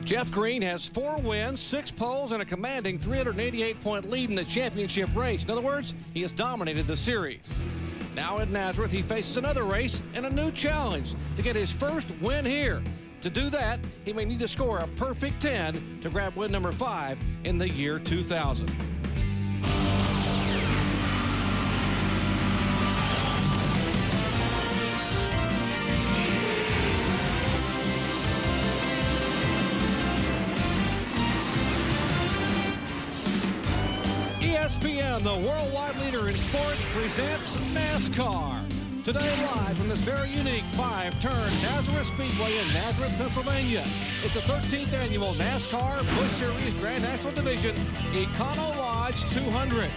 Jeff Green has 4 wins, 6 poles, and a commanding 388-point lead in the championship race. In other words, he has dominated the series. Now at Nazareth, he faces another race and a new challenge to get his first win here. To do that, he may need to score a perfect 10 to grab win number 5 in the year 2000. ESPN, the worldwide leader in sports, presents NASCAR. Today live from this very unique 5-turn Nazareth Speedway in Nazareth, Pennsylvania. It's the 13th annual NASCAR Busch Series Grand National Division Econo Lodge 200.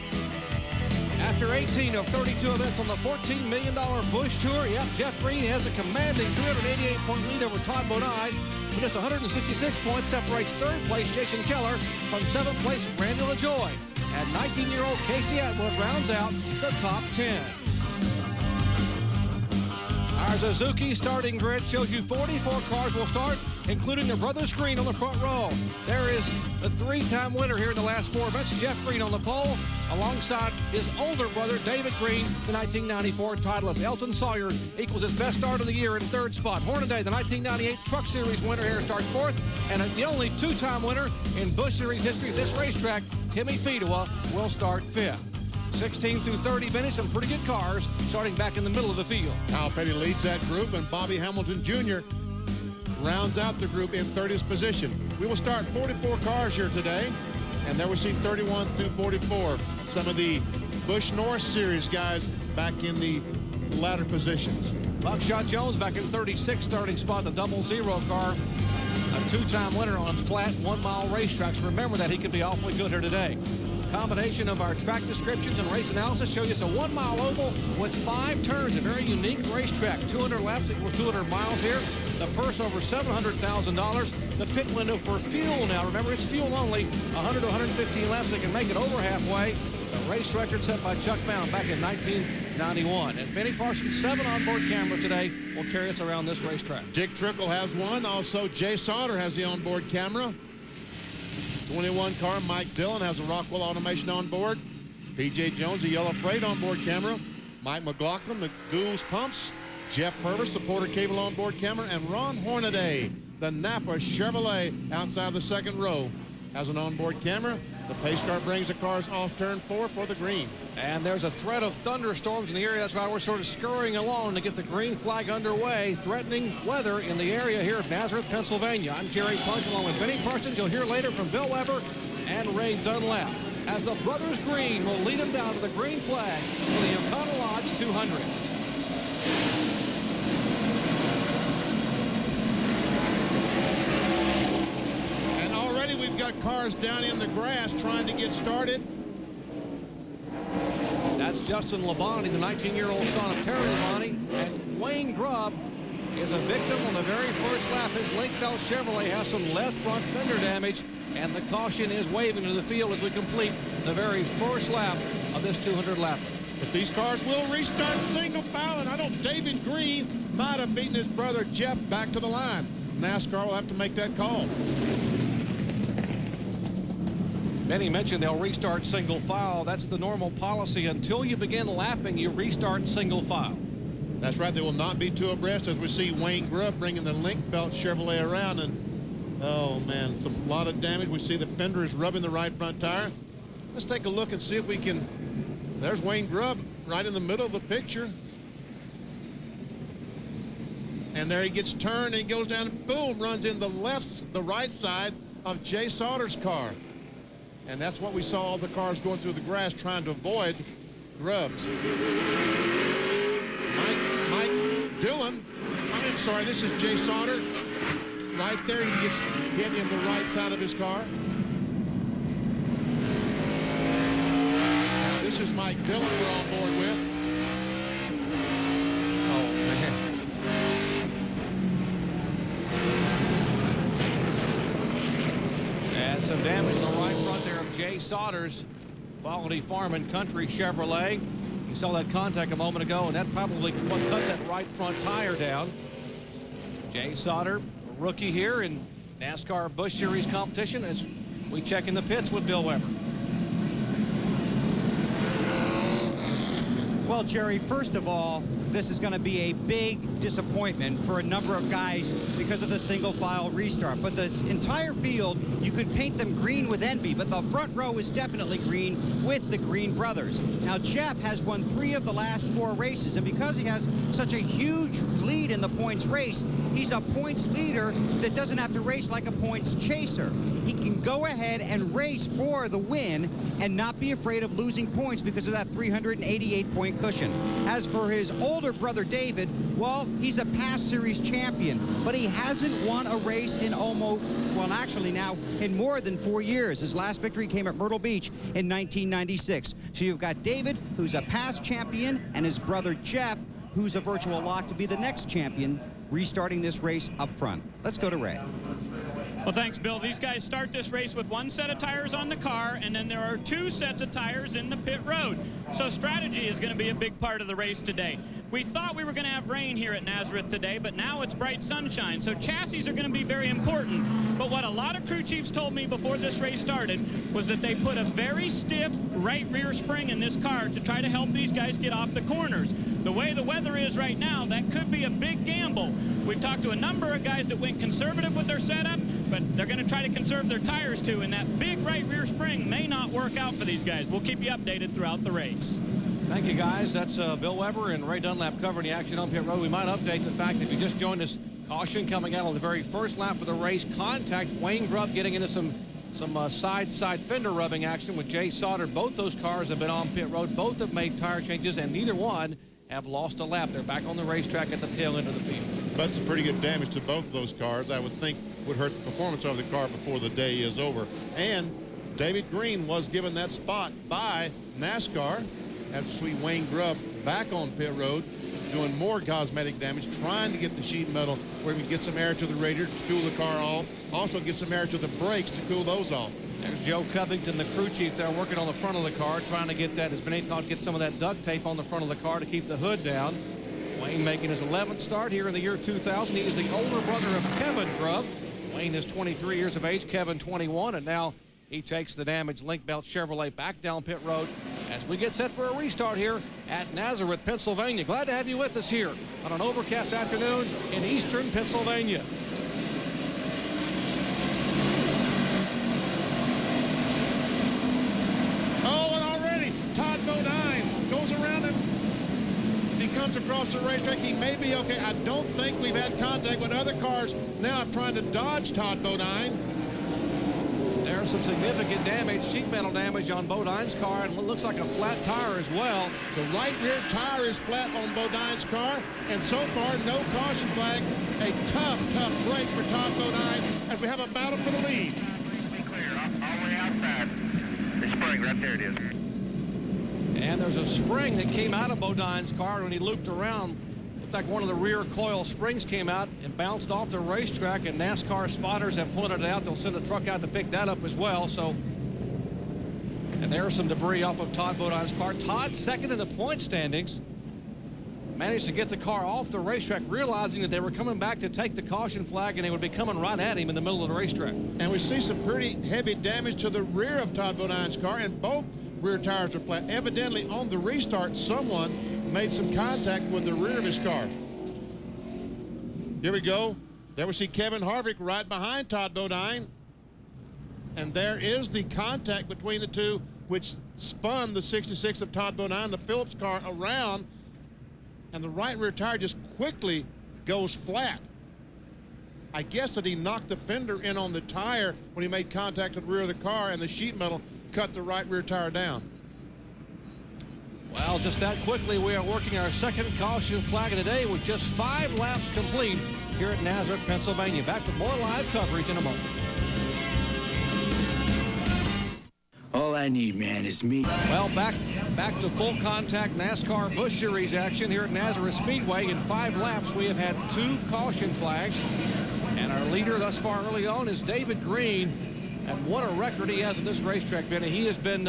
After 18 of 32 events on the $14 million Busch Tour, Jeff Green has a commanding 388-point lead over Todd Bodine. But just 166 points separates third place Jason Keller from 7th place Randy LaJoy. And 19-year-old Casey Atwood rounds out the top 10. Our Suzuki starting grid shows you 44 cars will start, including the Brothers Green on the front row. There is the 3-time winner here in the last 4 events, Jeff Green on the pole, alongside his older brother, David Green, the 1994 titleist. Elton Sawyer equals his best start of the year in 3rd spot. Hornaday, the 1998 Truck Series winner here, starts 4th, and the only 2-time winner in Busch Series history of this racetrack, Timmy Fedewa, will start 5th. 16 through 30 minutes, some pretty good cars starting back in the middle of the field. Kyle Petty leads that group, and Bobby Hamilton Jr. rounds out the group in 30th position. We will start 44 cars here today, and there we see 31 through 44. Some of the Busch Norris Series guys back in the latter positions. Buckshot Jones back in 36th starting spot, the 00 car. A 2-time winner on flat 1-mile racetracks. Remember that he could be awfully good here today. Combination of our track descriptions and race analysis show you it's a 1-mile oval with 5 turns, a very unique racetrack. 200 laps equals 200 miles here. The purse over $700,000. The pit window for fuel now. Remember, it's fuel only. 100 to 115 laps. They can make it over halfway. The race record set by Chuck Bound back in 1991. And Benny Parsons' 7 onboard cameras today will carry us around this racetrack. Dick Trickle has one. Also, Jay Sauter has the onboard camera. 21 car, Mike Dillon has a Rockwell automation on board. P.J. Jones, the Yellow Freight onboard camera. Mike McLaughlin, the Goulds Pumps. Jeff Purvis, the Porter Cable onboard camera. And Ron Hornaday, the Napa Chevrolet outside the 2nd row, has an onboard camera. The pace car brings the cars off turn 4 for the green. And there's a threat of thunderstorms in the area. That's why we're sort of scurrying along to get the green flag underway. Threatening weather in the area here of Nazareth, Pennsylvania. I'm Jerry Punch along with Benny Parsons. You'll hear later from Bill Weber and Ray Dunlap as the Brothers Green will lead them down to the green flag for the Econo Lodge 200. We've got cars down in the grass trying to get started. That's Justin Labonte, the 19-year-old son of Terry Labonte, and Wayne Grubb is a victim on the very first lap. His link belt Chevrolet has some left front fender damage, and the caution is waving to the field as we complete the very first lap of this 200 lap. But these cars will restart single file, and I don't. David Green might have beaten his brother Jeff back to the line. NASCAR will have to make that call. Benny mentioned they'll restart single file. That's the normal policy. Until you begin lapping, you restart single file. That's right. They will not be 2 abreast as we see Wayne Grubb bringing the link belt Chevrolet around. And, oh, man, a lot of damage. We see the fender is rubbing the right front tire. Let's take a look and see if we can. There's Wayne Grubb right in the middle of the picture. And there he gets turned and he goes down and boom, runs in the right side of Jay Sauter's car. And that's what we saw, all the cars going through the grass trying to avoid Grubbs. Mike Dillon, I'm sorry, this is Jay Sauter. Right there, he gets hit in the right side of his car. This is Mike Dillon we're on board with. Oh, man. And some damage in the right front there of Jay Sauter's Quality Farm and Country Chevrolet. You saw that contact a moment ago, and that probably what cut that right front tire down. Jay Sauter, a rookie here in NASCAR Busch Series competition as we check in the pits with Bill Weber. Well, Jerry, first of all, this is going to be a big disappointment for a number of guys because of the single file restart. But the entire field, you could paint them green with envy, but the front row is definitely green with the Green brothers. Now, Jeff has won 3 of the last 4 races, and because he has such a huge lead in the points race, he's a points leader that doesn't have to race like a points chaser. He can go ahead and race for the win and not be afraid of losing points because of that 388-point cushion. As for his older brother David, well, he's a past series champion, but he hasn't won a race in almost, well, actually now in more than 4 years. His last victory came at Myrtle Beach in 1996. So you've got David, who's a past champion, and his brother Jeff, who's a virtual lock to be the next champion, restarting this race up front. Let's go to Ray. Well, thanks, Bill. These guys start this race with 1 set of tires on the car, and then there are 2 sets of tires in the pit road. So strategy is going to be a big part of the race today. We thought we were going to have rain here at Nazareth today, but now it's bright sunshine. So chassis are going to be very important. But what a lot of crew chiefs told me before this race started was that they put a very stiff right rear spring in this car to try to help these guys get off the corners. The way the weather is right now, that could be a big gamble. We've talked to a number of guys that went conservative with their setup, but they're going to try to conserve their tires too, and that big right rear spring may not work out for these guys. We'll keep you updated throughout the race. Thank you, guys. That's Bill Weber and Ray Dunlap covering the action on pit road. We might update the fact that if you just joined us, caution coming out on the very first lap of the race. Contact, Wayne Grubb getting into some side fender rubbing action with Jay Sauter. Both those cars have been on pit road. Both have made tire changes, and neither one have lost a lap. They're back on the racetrack at the tail end of the field. That's some pretty good damage to both of those cars. I would think would hurt the performance of the car before the day is over. And David Green was given that spot by NASCAR. After sweet Wayne Grubb back on pit road, doing more cosmetic damage, trying to get the sheet metal where we can get some air to the radiator to cool the car off. Also get some air to the brakes to cool those off. There's Joe Covington, the crew chief there, working on the front of the car, trying to get that, as Benny taught, get some of that duct tape on the front of the car to keep the hood down. Wayne making his 11th start here in the year 2000. He is the older brother of Kevin Grubb. Wayne is 23 years of age, Kevin 21, and now he takes the damaged Link Belt Chevrolet back down pit road as we get set for a restart here at Nazareth, Pennsylvania. Glad to have you with us here on an overcast afternoon in eastern Pennsylvania. Oh, and already Todd Bodine goes around and he comes across the racetrack. He may be okay. I don't think we've had contact with other cars now trying to dodge Todd Bodine. There's some significant damage, sheet metal damage on Bodine's car, and it looks like a flat tire as well. The right rear tire is flat on Bodine's car, and so far, no caution flag. A tough break for Todd Bodine as we have a battle for the lead. Clear, all the way outside. The spring, right there it is. And there's a spring that came out of Bodine's car when he looped around. Looked like one of the rear coil springs came out and bounced off the racetrack, and NASCAR spotters have pointed it out. They'll send a truck out to pick that up as well. So, and there's some debris off of Todd Bodine's car. Todd, second in the point standings, managed to get the car off the racetrack, realizing that they were coming back to take the caution flag, and they would be coming right at him in the middle of the racetrack. And we see some pretty heavy damage to the rear of Todd Bodine's car, and both rear tires are flat. Evidently, on the restart, someone made some contact with the rear of his car. Here we go. There we see Kevin Harvick right behind Todd Bodine. And there is the contact between the two, which spun the 66 of Todd Bodine, the Phillips car, around. And the right rear tire just quickly goes flat. I guess that he knocked the fender in on the tire when he made contact with the rear of the car, and the sheet metal cut the right rear tire down. Well, just that quickly, we are working our second caution flag of the day with just 5 laps complete here at Nazareth, Pennsylvania. Back with more live coverage in a moment. All I need, man, is me. Well, back to full contact NASCAR Busch Series action here at Nazareth Speedway. In 5 laps, we have had 2 caution flags. And our leader thus far early on is David Green. And what a record he has at this racetrack, Benny. He has been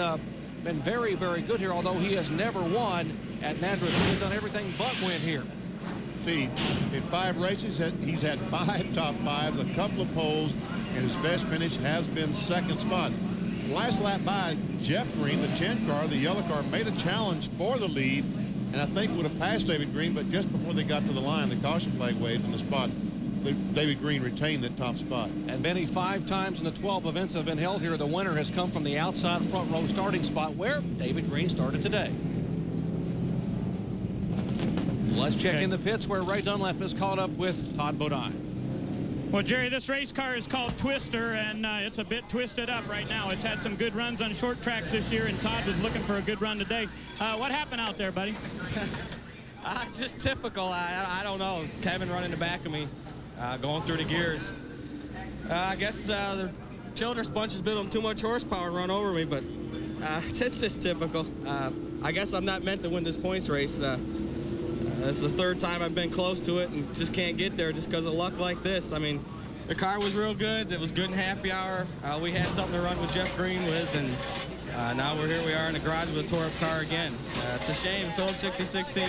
very, very good here, although he has never won at Nazareth. He has done everything but win here. See, in 5 races, he's had 5 top 5s, a couple of poles, and his best finish has been second spot. Last lap by, Jeff Green, the 10 car, the yellow car, made a challenge for the lead, and I think would have passed David Green, but just before they got to the line, the caution flag waved in the spot. David Green retained that top spot. And Benny, 5 times in the 12 events that have been held here, the winner has come from the outside front row starting spot where David Green started today. Let's check in the pits where Ray Dunlap is caught up with Todd Bodine. Well, Jerry, this race car is called Twister, and it's a bit twisted up right now. It's had some good runs on short tracks this year, and Todd was looking for a good run today. What happened out there, buddy? Just typical. I don't know. Kevin running the back of me, going through the gears. I guess the Childress bunch has built him too much horsepower and run over me, but it's just typical. I guess I'm not meant to win this points race. This is the 3rd time I've been close to it and just can't get there just because of luck like this. I mean, the car was real good. It was good in happy hour. We had something to run with Jeff Green with, and now here we are in the garage with a tore-up car again. It's a shame. Phillips 6016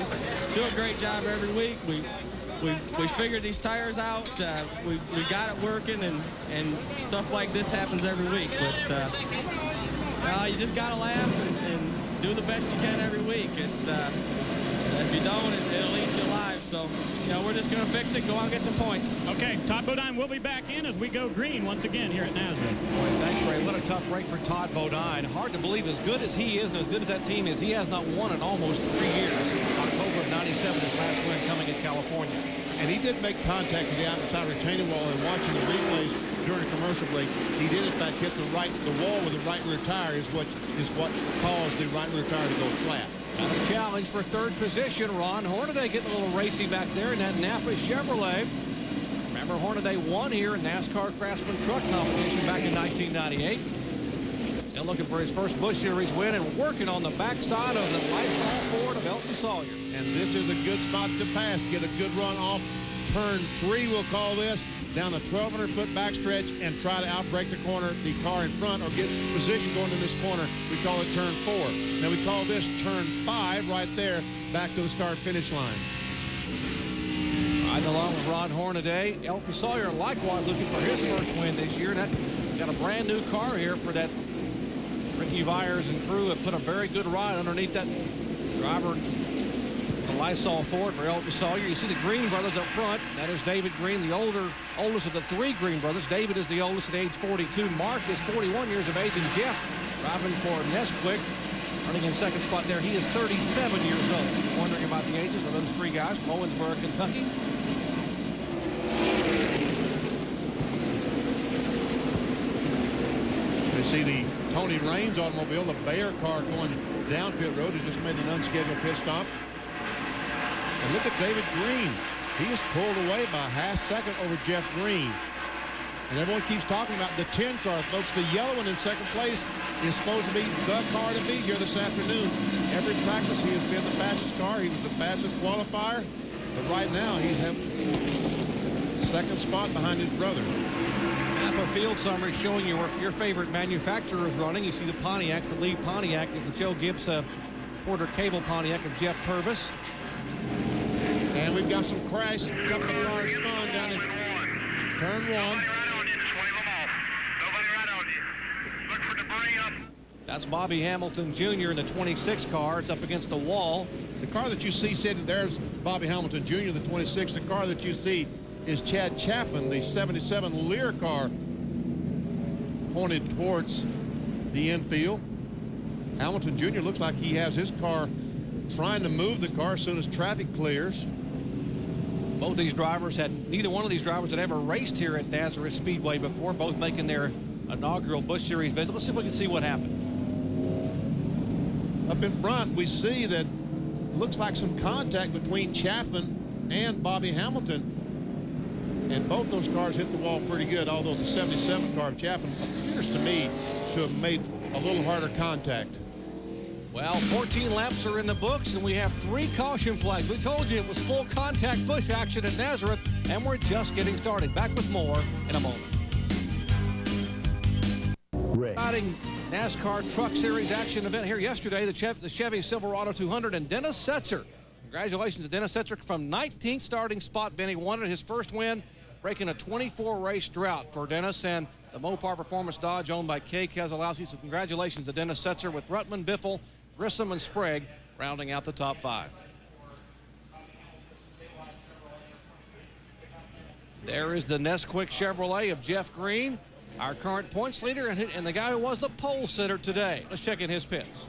do a great job every week. We figured these tires out. We got it working, and stuff like this happens every week. But you just got to laugh and do the best you can every week. It's if you don't, it'll eat you alive. So, we're just going to fix it, go out and get some points. Okay, Todd Bodine will be back in as we go green once again here at Nazareth. Boy, thanks, Ray. What a tough break for Todd Bodine. Hard to believe, as good as he is and as good as that team is, he has not won in almost 3 years. October of '97, his last win coming in California. And he did make contact with the outside retaining wall, and watching the replays during the commercial break, he did in fact hit the wall with the right rear tire is what caused the right rear tire to go flat. Got a challenge for 3rd position. Ron Hornaday getting a little racy back there in that Napa Chevrolet. Remember, Hornaday won here in NASCAR Craftsman Truck Competition back in 1998. Still looking for his first Busch Series win and working on the backside of the Lysol Ford of Elton Sawyer. And this is a good spot to pass. Get a good run off turn 3, we'll call this, down the 1,200-foot backstretch and try to outbrake the car in front, or get position going in this corner. We call it turn 4. Now we call this turn 5 right there, back to the start-finish line. Riding along with Ron Hornaday, Elton Sawyer likewise looking for his first win this year. That got a brand new car here for that. Ricky Vyers and crew have put a very good ride underneath that driver. The Lysol Ford for Elton Sawyer. You see the Green brothers up front. That is David Green, the oldest of the 3 Green brothers. David is the oldest at age 42. Mark is 41 years of age, and Jeff driving for Nesquik, running in 2nd spot there. He is 37 years old. Wondering about the ages of those 3 guys from Owensboro, Kentucky. You see the Tony Raines automobile, the Bayer car going down pit road, has just made an unscheduled pit stop. And look at David Green. He is pulled away by a half second over Jeff Green. And everyone keeps talking about the 10 car, folks. The yellow one in 2nd place is supposed to be the car to beat here this afternoon. Every practice he has been the fastest car. He was the fastest qualifier. But right now he's have 2nd sport behind his brother. Napa field summary showing you where your favorite manufacturer is running. You see the Pontiacs. The lead Pontiac is the Joe Gibbs Porter Cable Pontiac of Jeff Purvis. And we've got some crash. A couple of cars spun down in turn 1. That's Bobby Hamilton Jr. in the 26 car. It's up against the wall. The car that you see sitting there's Bobby Hamilton Jr., the 26. The car that you see is Chad Chaffin, the 77 Lear car, pointed towards the infield. Hamilton Jr. looks like he has his car trying to move the car as soon as traffic clears. Both these drivers neither one of these drivers had ever raced here at Nazareth Speedway before, both making their inaugural Busch Series visit. Let's see if we can see what happened. Up in front, we see that looks like some contact between Chaffin and Bobby Hamilton. And both those cars hit the wall pretty good, although the 77 car of Chaffin appears to me to have made a little harder contact. Well, 14 laps are in the books, and we have 3 caution flags. We told you it was full contact Busch action at Nazareth, and we're just getting started. Back with more in a moment. Exciting NASCAR Truck Series action event here yesterday. The Chevy Silverado 200 and Dennis Setzer. Congratulations to Dennis Setzer from 19th starting spot. Benny wanted his first win breaking a 24-race drought for Dennis and the Mopar Performance Dodge owned by Kay Keselowski. So congratulations to Dennis Setzer with Rutman, Biffle, Grissom, and Sprague rounding out the top 5. There is the Nesquik Chevrolet of Jeff Green, our current points leader and the guy who was the pole sitter today. Let's check in his pits.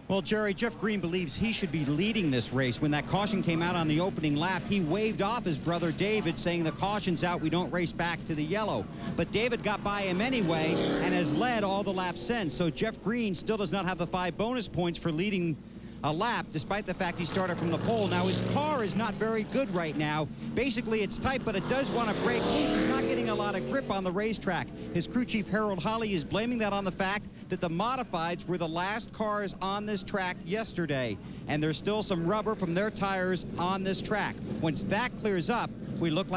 Well, Jerry, Jeff Green believes he should be leading this race. When that caution came out on the opening lap, he waved off his brother David, saying the caution's out, we don't race back to the yellow. But David got by him anyway and has led all the laps since. So Jeff Green still does not have the 5 bonus points for leading a lap, despite the fact he started from the pole. Now, his car is not very good right now. Basically, it's tight, but it does want to break loose. He's not getting a lot of grip on the racetrack. His crew chief, Harold Holly, is blaming that on the fact that the modifieds were the last cars on this track yesterday, and there's still some rubber from their tires on this track. Once that clears up, we look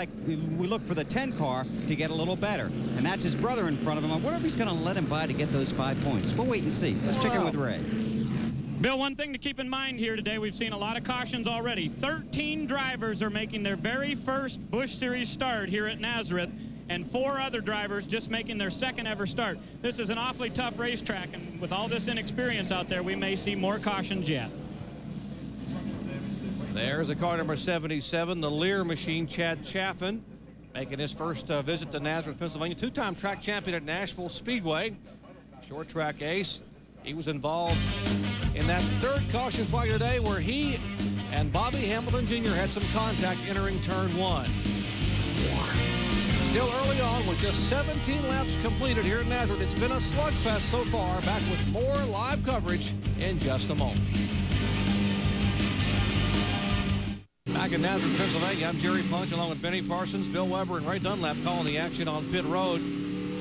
for the 10 car to get a little better, and that's his brother in front of him. I wonder if he's going to let him by to get those 5 points. We'll wait and see. Let's check in with Ray. Bill, one thing to keep in mind here today, we've seen a lot of cautions already. 13 drivers are making their very first Busch Series start here at Nazareth, and 4 other drivers just making their second ever start. This is an awfully tough racetrack, and with all this inexperience out there, we may see more cautions yet. There's a car number 77, the Lear machine, Chad Chaffin, making his first visit to Nazareth, Pennsylvania. 2-time track champion at Nashville Speedway, short track ace. He was involved in that 3rd caution flag today where he and Bobby Hamilton Jr. had some contact entering turn 1. Still early on with just 17 laps completed here in Nazareth. It's been a slugfest so far. Back with more live coverage in just a moment. Back in Nazareth, Pennsylvania, I'm Jerry Punch along with Benny Parsons, Bill Weber, and Ray Dunlap calling the action on pit road.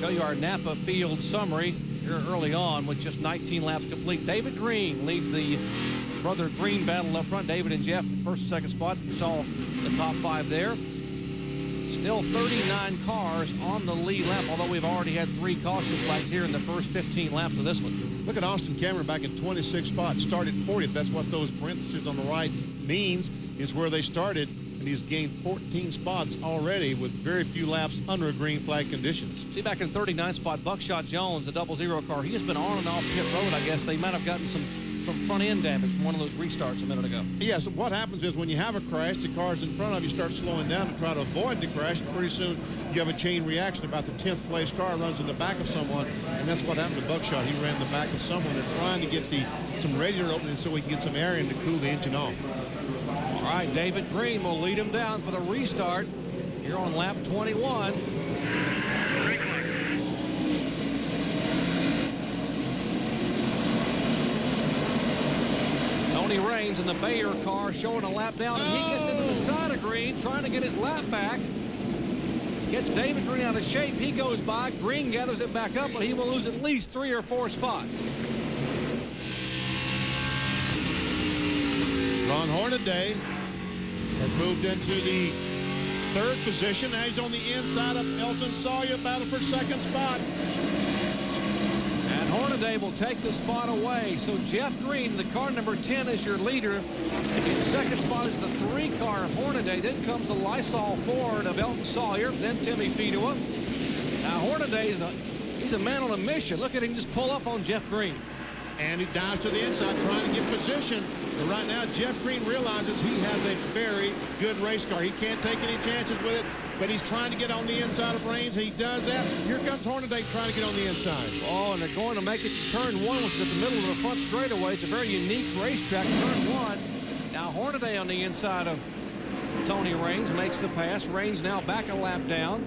Show you our Napa field summary here early on with just 19 laps complete. David Green leads the brother Green battle up front. David and Jeff, first and second spot. We saw the top 5 there. Still 39 cars on the lead lap, although we've already had 3 caution flags here in the first 15 laps of this one. Look at Austin Cameron back in 26 spots, started 40th. That's what those parentheses on the right means, is where they started, and he's gained 14 spots already with very few laps under a green flag conditions. See, back in 39 spot, Buckshot Jones, the 00 car, he has been on and off pit road. I guess they might have gotten some front end damage from one of those restarts a minute ago. Yes, what happens is when you have a crash, the cars in front of you start slowing down to try to avoid the crash, and pretty soon you have a chain reaction. About the 10th place car runs in the back of someone, and that's what happened to Buckshot. He ran in the back of someone. They're trying to get some radiator opening so we can get some air in to cool the engine off. All right, David Green will lead him down for the restart here on lap 21. Tony Raines in the Bayer car showing a lap down, and he gets into the side of Green, trying to get his lap back. Gets David Green out of shape. He goes by. Green gathers it back up, but he will lose at least 3 or 4 spots. Ron Hornaday has moved into the 3rd position. Now he's on the inside of Elton Sawyer, battle for 2nd spot. And Hornaday will take the spot away. So Jeff Green, the car number 10, is your leader. In 2nd spot is the 3 car of Hornaday. Then comes the Lysol Ford of Elton Sawyer. Then Timmy Fedua. Now Hornaday he's a man on a mission. Look at him just pull up on Jeff Green. And he dives to the inside trying to get position. But right now, Jeff Green realizes he has a very good race car. He can't take any chances with it, but he's trying to get on the inside of Raines. He does that. Here comes Hornaday trying to get on the inside. Oh, and they're going to make it to turn 1, which is at the middle of the front straightaway. It's a very unique racetrack, turn 1. Now Hornaday on the inside of Tony Raines makes the pass. Raines now back a lap down.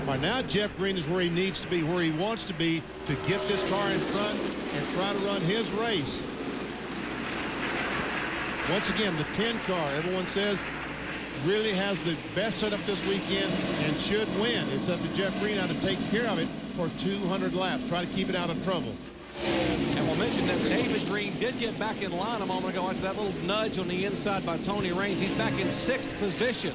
Right now, Jeff Green is where he needs to be, where he wants to be, to get this car in front and try to run his race. Once again, the 10 car, everyone says, really has the best setup this weekend and should win. It's up to Jeff Green now to take care of it for 200 laps. Try to keep it out of trouble. And we'll mention that David Green did get back in line a moment ago after that little nudge on the inside by Tony Raines. He's back in 6th position.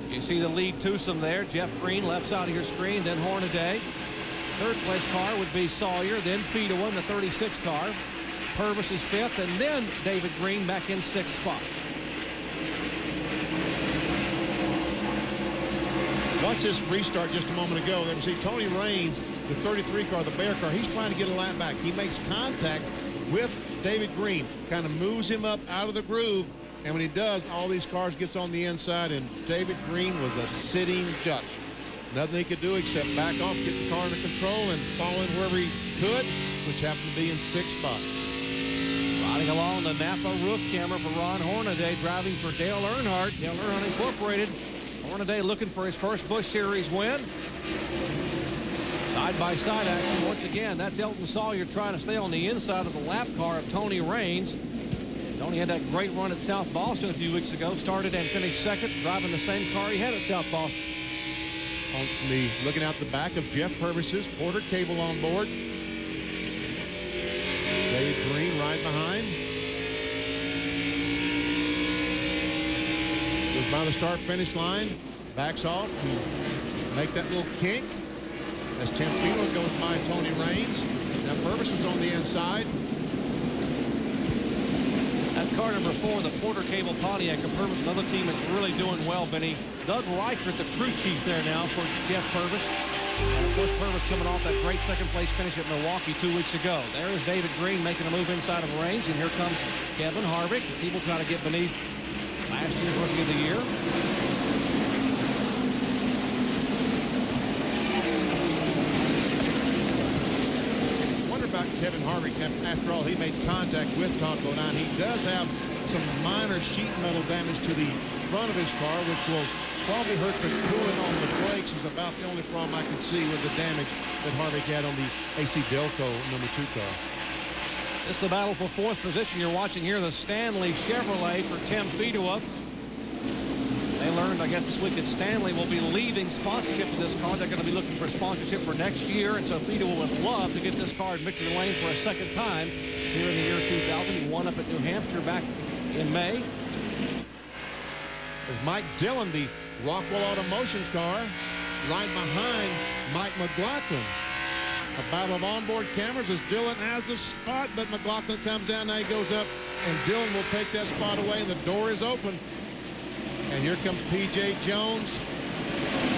You see the lead twosome there. Jeff Green, left side of your screen, then Hornaday. 3rd place car would be Sawyer, then Fedua in the 36 car. Purvis is 5th, and then David Green back in 6th spot. Watch this restart just a moment ago. There we see Tony Raines, the 33 car, the Bear car. He's trying to get a lap back. He makes contact with David Green, kind of moves him up out of the groove. And when he does, all these cars gets on the inside, and David Green was a sitting duck. Nothing he could do except back off, get the car under control, and fall in wherever he could, which happened to be in 6th spot. Riding along the Napa roof camera for Ron Hornaday, driving for Dale Earnhardt. Dale Earnhardt Incorporated. Hornaday looking for his first Busch Series win. Side-by-side action once again. That's Elton Sawyer trying to stay on the inside of the lap car of Tony Raines. Tony had that great run at South Boston a few weeks ago. Started and finished second, driving the same car he had at South Boston. Looking out the back of Jeff Purvis's Porter Cable on board. David Green right behind. Goes by the start-finish line. Backs off to make that little kink. As Tim Fiedler goes by Tony Raines. Now Purvis is on the inside. At car number 4, the Porter Cable Pontiac of Purvis, another team that's really doing well, Benny. Doug Reichert, the crew chief there now for Jeff Purvis. And of course, Purvis coming off that great second-place finish at Milwaukee 2 weeks ago. There is David Green making a move inside of Raines, and here comes Kevin Harvick as he will try to get beneath last year's Rookie of the Year. About Kevin Harvick. After all, he made contact with Tom Bodine. He does have some minor sheet metal damage to the front of his car, which will probably hurt the coolant on the brakes. Is about the only problem I can see with the damage that Harvick had on the AC Delco number 2 car. It's the battle for 4th position. You're watching here the Stanley Chevrolet for Tim Fiedler. They learned, I guess, this week that Stanley will be leaving sponsorship for this car. They're going to be looking for sponsorship for next year, and so Fiedler would love to get this car in victory lane for a second time here in the year 2000. He won up at New Hampshire back in May. As Mike Dillon, the Rockwell Automotion car, right behind Mike McLaughlin. A battle of onboard cameras as Dillon has a spot, but McLaughlin comes down, now he goes up, and Dillon will take that spot away, and the door is open. And here comes P.J. Jones.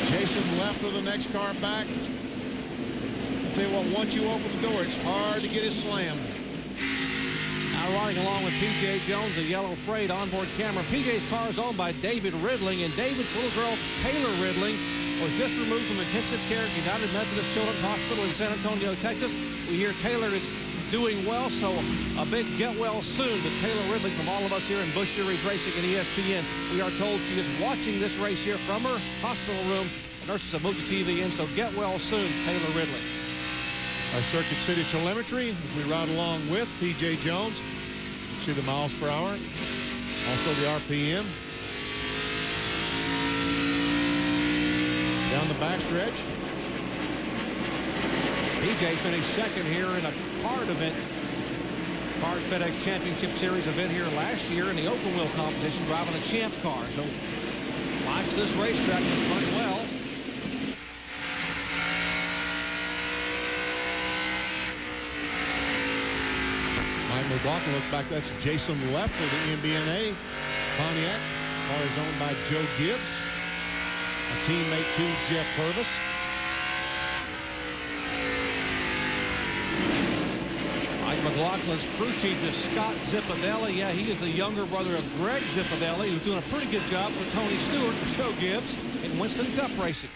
Jason Leffler, the next car back. I'll tell you what, once you open the door, it's hard to get it slammed. Now riding along with P.J. Jones, the yellow freight onboard camera. P.J.'s car is owned by David Ridling, and David's little girl, Taylor Ridling, was just removed from intensive care at United Methodist Children's Hospital in San Antonio, Texas. We hear Taylor is doing well, so a big get well soon to Taylor Ridley from all of us here in Busch Series Racing and ESPN. We are told she is watching this race here from her hospital room. The nurses have moved the TV in, so get well soon, Taylor Ridley. Our Circuit City telemetry as we ride along with P.J. Jones. You see the miles per hour, also the RPM. Down the backstretch. PJ finished second here in a card event, Card FedEx Championship Series event here last year in the open wheel competition, driving a champ car. So likes this racetrack, is running well. Mike McLaughlin, look back, that's Jason Leffler, the MBNA Pontiac. Car is owned by Joe Gibbs, a teammate to Jeff Purvis. Mike McLaughlin's crew chief is Scott Zippadelli. Yeah, he is the younger brother of Greg Zippadelli, who's doing a pretty good job for Tony Stewart and Joe Gibbs in Winston Cup racing.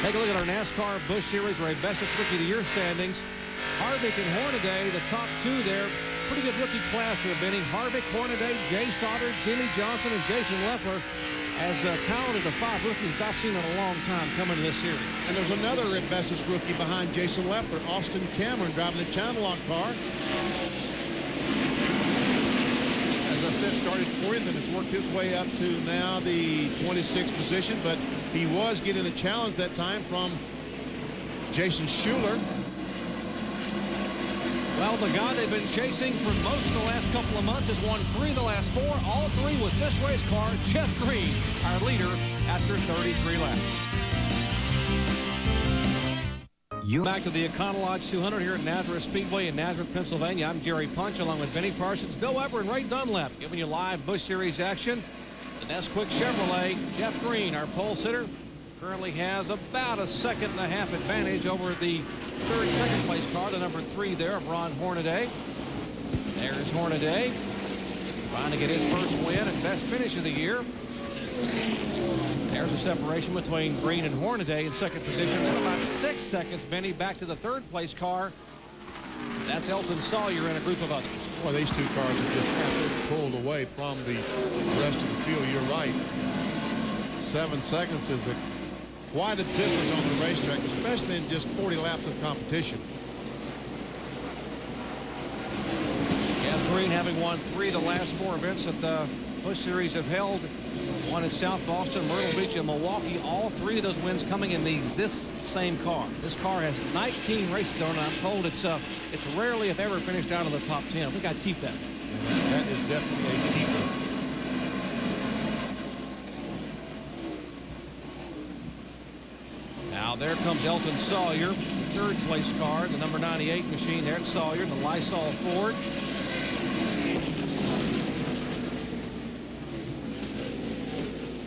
Take a look at our NASCAR Busch Series Bestest Rookie of the Year standings. Harvick and Hornaday, the top two there. Pretty good rookie class here, Benny. Harvick, Hornaday, Jay Sauter, Jimmy Johnson, and Jason Leffler. As talented of 5 rookies I've seen in a long time coming to this series. And there's another bestest rookie behind Jason Leffler, Austin Cameron, driving the Channel Lock car. As I said, started 4th and has worked his way up to now the 26th position, but he was getting a challenge that time from Jason Schuler. Well, the guy they've been chasing for most of the last couple of months has won 3 of the last 4, all 3 with this race car, Jeff Green, our leader after 33 laps. Back to the Econo Lodge 200 here at Nazareth Speedway in Nazareth, Pennsylvania. I'm Jerry Punch along with Benny Parsons, Bill Weber, and Ray Dunlap, giving you live Busch Series action. The Nesquik Chevrolet, Jeff Green, our pole sitter, currently has about a second and a half advantage over the second place car, the number 3 there of Ron Hornaday. There's Hornaday trying to get his first win and best finish of the year. There's a separation between Green and Hornaday in second position. Then about 6 seconds, Benny, back to the third place car. That's Elton Sawyer and a group of others. Well, these two cars are just pulled away from the rest of the field. You're right. 7 seconds is quite a distance on the racetrack, especially in just 40 laps of competition. Jeff Green, having won 3 of the last 4 events that the Busch Series have held, one at South Boston, Myrtle Beach, and Milwaukee. All 3 of those wins coming in this same car. This car has 19 races on it. I'm told it's rarely, if ever, finished out of the top 10. I think I'd keep that. That is definitely a keeper. Now there comes Elton Sawyer, third place car, the number 98 machine there at Sawyer, the Lysol Ford.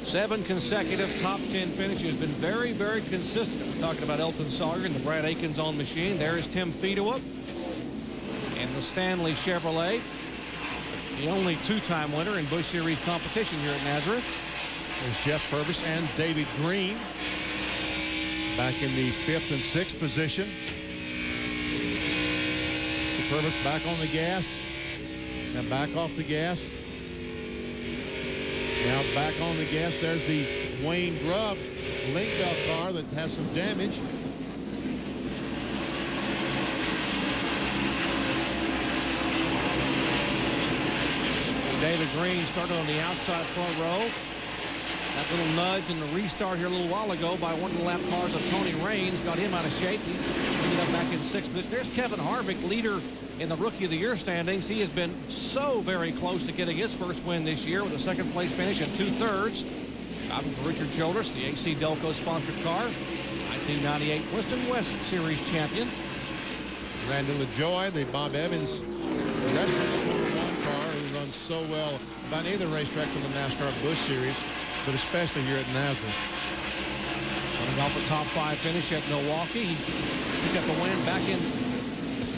Seven consecutive top 10 finishes. Been very, very consistent. We're talking about Elton Sawyer and the Brad Aikens on machine. There is Tim Fedewa and the Stanley Chevrolet, the only 2-time winner in Busch Series competition here at Nazareth. There's Jeff Purvis and David Green back in the 5th and 6th position. Purvis back on the gas, now back off the gas. Now back on the gas. There's the Wayne Grubb link belt car that has some damage. David Green started on the outside front row. That little nudge in the restart here a little while ago by one of the lap cars of Tony Raines got him out of shape. He ended up back in 6th position. There's Kevin Harvick, leader in the Rookie of the Year standings. He has been so very close to getting his first win this year with a second place finish in 2/3. Driving for Richard Childress, the AC Delco sponsored car. 1998 Winston West Series champion. Randy LaJoy, the Bob Evans reference Formula 1 car, who runs so well about either racetrack in the NASCAR Busch Series, but especially here at Nazareth. Coming off a top 5 finish at Milwaukee. He picked up a win back in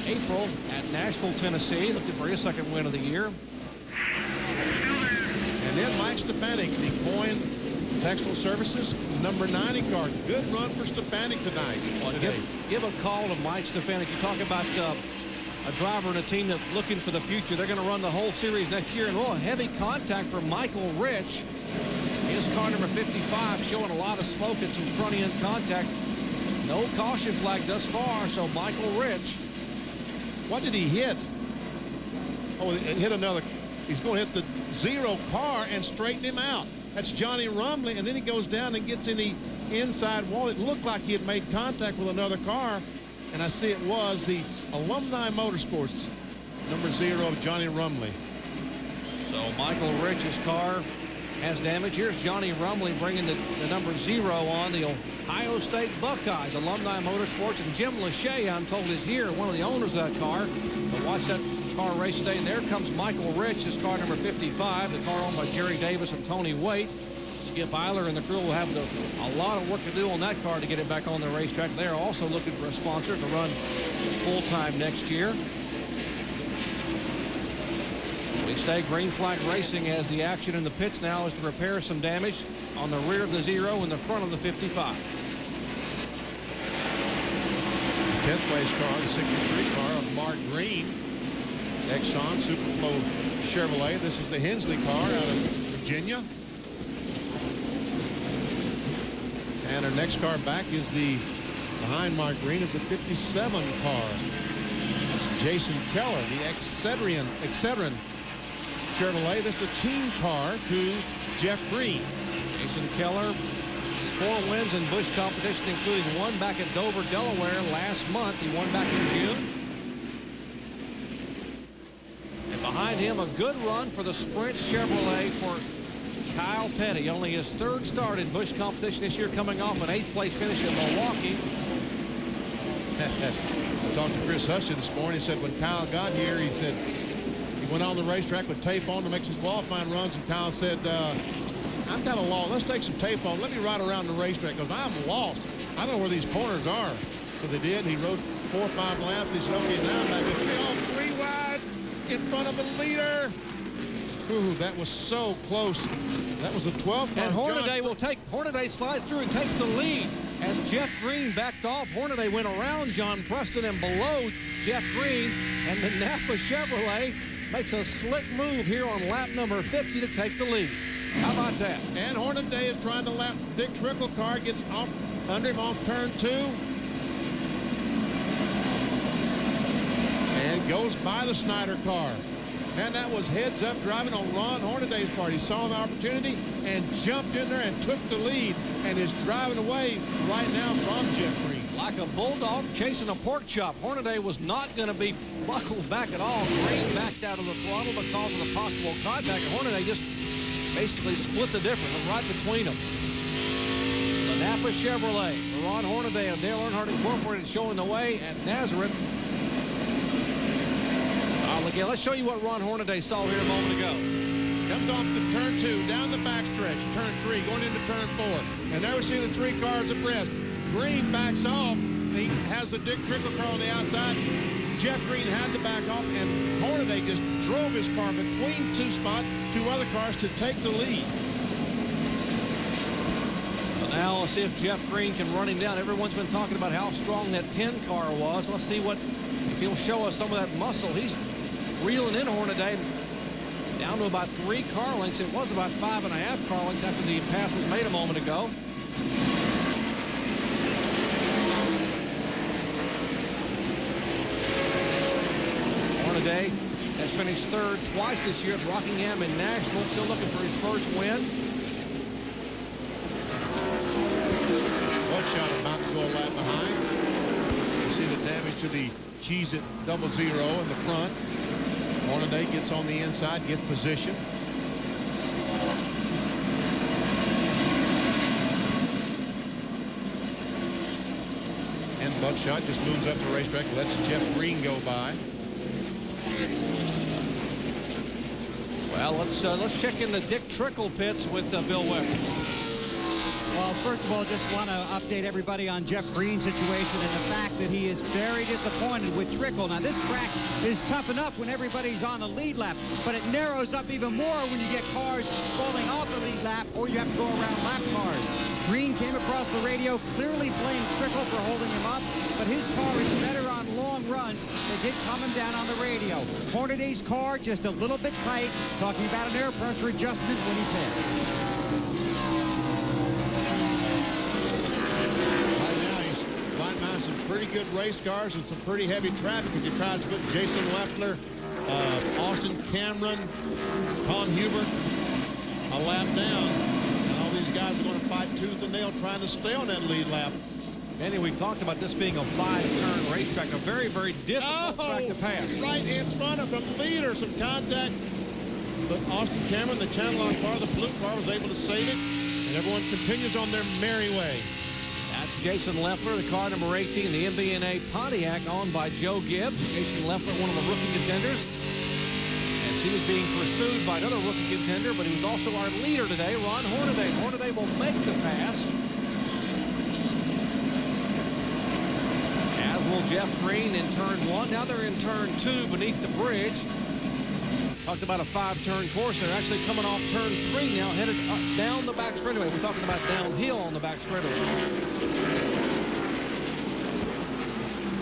April at Nashville, Tennessee, looking for his second win of the year. And then Mike Stefanik, the Coyne Textile Services number 90 car. Good run for Stefanik tonight. Well, give a call to Mike Stefanik. You talk about a driver and a team that's looking for the future. They're going to run the whole series next year. And heavy contact for Michael Rich. His car number 55 showing a lot of smoke and some front end contact. No caution flag thus far, so Michael Rich. What did he hit? Oh, he hit another. He's going to hit the 0 car and straighten him out. That's Johnny Rumley, and then he goes down and gets in the inside wall. It looked like he had made contact with another car, and I see it was the Alumni Motorsports number 0 of Johnny Rumley. So Michael Rich's car has damage. Here's Johnny Rumley bringing the number 0 on the Ohio State Buckeyes. Alumni Motorsports, and Jim Lachey, I'm told, is here, one of the owners of that car. But watch that car race today. And there comes Michael Rich, his car number 55, the car owned by Jerry Davis and Tony Waite. Skip Eiler and the crew will have a lot of work to do on that car to get it back on the racetrack. They're also looking for a sponsor to run full-time next year. We stay green flag racing as the action in the pits now is to repair some damage on the rear of the 0 and the front of the 55. 10th place car, the 63 car of Mark Green. Exxon Superflow Chevrolet. This is the Hensley car out of Virginia. And our next car back is behind Mark Green is the 57 car. That's Jason Keller, the Excedrin Chevrolet. This is a team car to Jeff Green. Jason Keller, 4 wins in Busch competition, including one back at Dover, Delaware last month. He won back in June. And behind him, a good run for the Sprint Chevrolet for Kyle Petty. Only his 3rd start in Busch competition this year, coming off an 8th place finish in Milwaukee. I talked to Chris Huston this morning. He said when Kyle got here, he said he went on the racetrack with tape on to make some qualifying runs, and Kyle said, I'm kind of lost. Let's take some tape on. Let me ride around the racetrack because I'm lost. I don't know where these corners are. So they did. He rode 4 or 5 laps. He said, okay, now I'm back. Oh, 3 wide in front of the leader. Ooh, that was so close. That was a 12 car. And Hornaday slides through and takes the lead. As Jeff Green backed off, Hornaday went around John Preston and below Jeff Green, and the Napa Chevrolet makes a slick move here on lap number 50 to take the lead. How about that? And Hornaday is trying to lap Dick Trickle car, gets off under him off turn 2. And goes by the Snyder car. And that was heads up driving on Ron Hornaday's part. He saw the opportunity and jumped in there and took the lead and is driving away right now from Jeff Green. Like a bulldog chasing a pork chop. Hornaday was not going to be buckled back at all. Green backed out of the throttle because of the possible contact. And Hornaday just basically split the difference right between them. The Napa Chevrolet, Ron Hornaday and Dale Earnhardt Incorporated showing the way at Nazareth. Look, let's show you what Ron Hornaday saw here a moment ago. Comes off to turn 2, down the backstretch, turn 3, going into turn 4. And now we see the 3 cars abreast. Green backs off, and he has the Dick Trickle car on the outside. Jeff Green had to back off, and Hornaday just drove his car between 2 spots, 2 other cars to take the lead. Well, now let's see if Jeff Green can run him down. Everyone's been talking about how strong that 10 car was. Let's see if he'll show us some of that muscle. He's reeling in Hornaday down to about 3 car lengths. It was about 5.5 car lengths after the pass was made a moment ago. Hornaday has finished 3rd twice this year at Rockingham and Nashville, still looking for his first win. Buckshot about to go a lap behind. You see the damage to the Cheez-It 00 in the front. Hornaday gets on the inside, gets position. And Buckshot just moves up the racetrack, lets Jeff Green go by. Well, let's check in the Dick Trickle pits with Bill Weber. Well, first of all, just want to update everybody on Jeff Green's situation and the fact that he is very disappointed with Trickle. Now, this track is tough enough when everybody's on the lead lap, but it narrows up even more when you get cars falling off the lead lap or you have to go around lap cars. Green came across the radio, clearly blaming Trickle for holding him up, but his car is better on long runs. They did calm him down on the radio. Hornaday's car just a little bit tight, talking about an air pressure adjustment when he pits. Some pretty good race cars and some pretty heavy traffic as he tries to put Jason Leffler, Austin Cameron, Tom Hubert a lap down. And all these guys are going to fight tooth and nail trying to stay on that lead lap. Manny, we talked about this being a 5-turn racetrack, a very, very difficult track to pass. Right in front of the leader, some contact. But Austin Cameron, the Channel On car, the blue car, was able to save it. And everyone continues on their merry way. That's Jason Leffler, the car number 18, the MBNA Pontiac, owned by Joe Gibbs. Jason Leffler, one of the rookie contenders. As he was being pursued by another rookie contender, but he was also our leader today, Ron Hornaday. Hornaday will make the pass. As will Jeff Green in turn 1. Now they're in turn 2 beneath the bridge. Talked about a 5-turn course. They're actually coming off turn 3 now, headed up, down the back straightaway. We're talking about downhill on the back straightaway.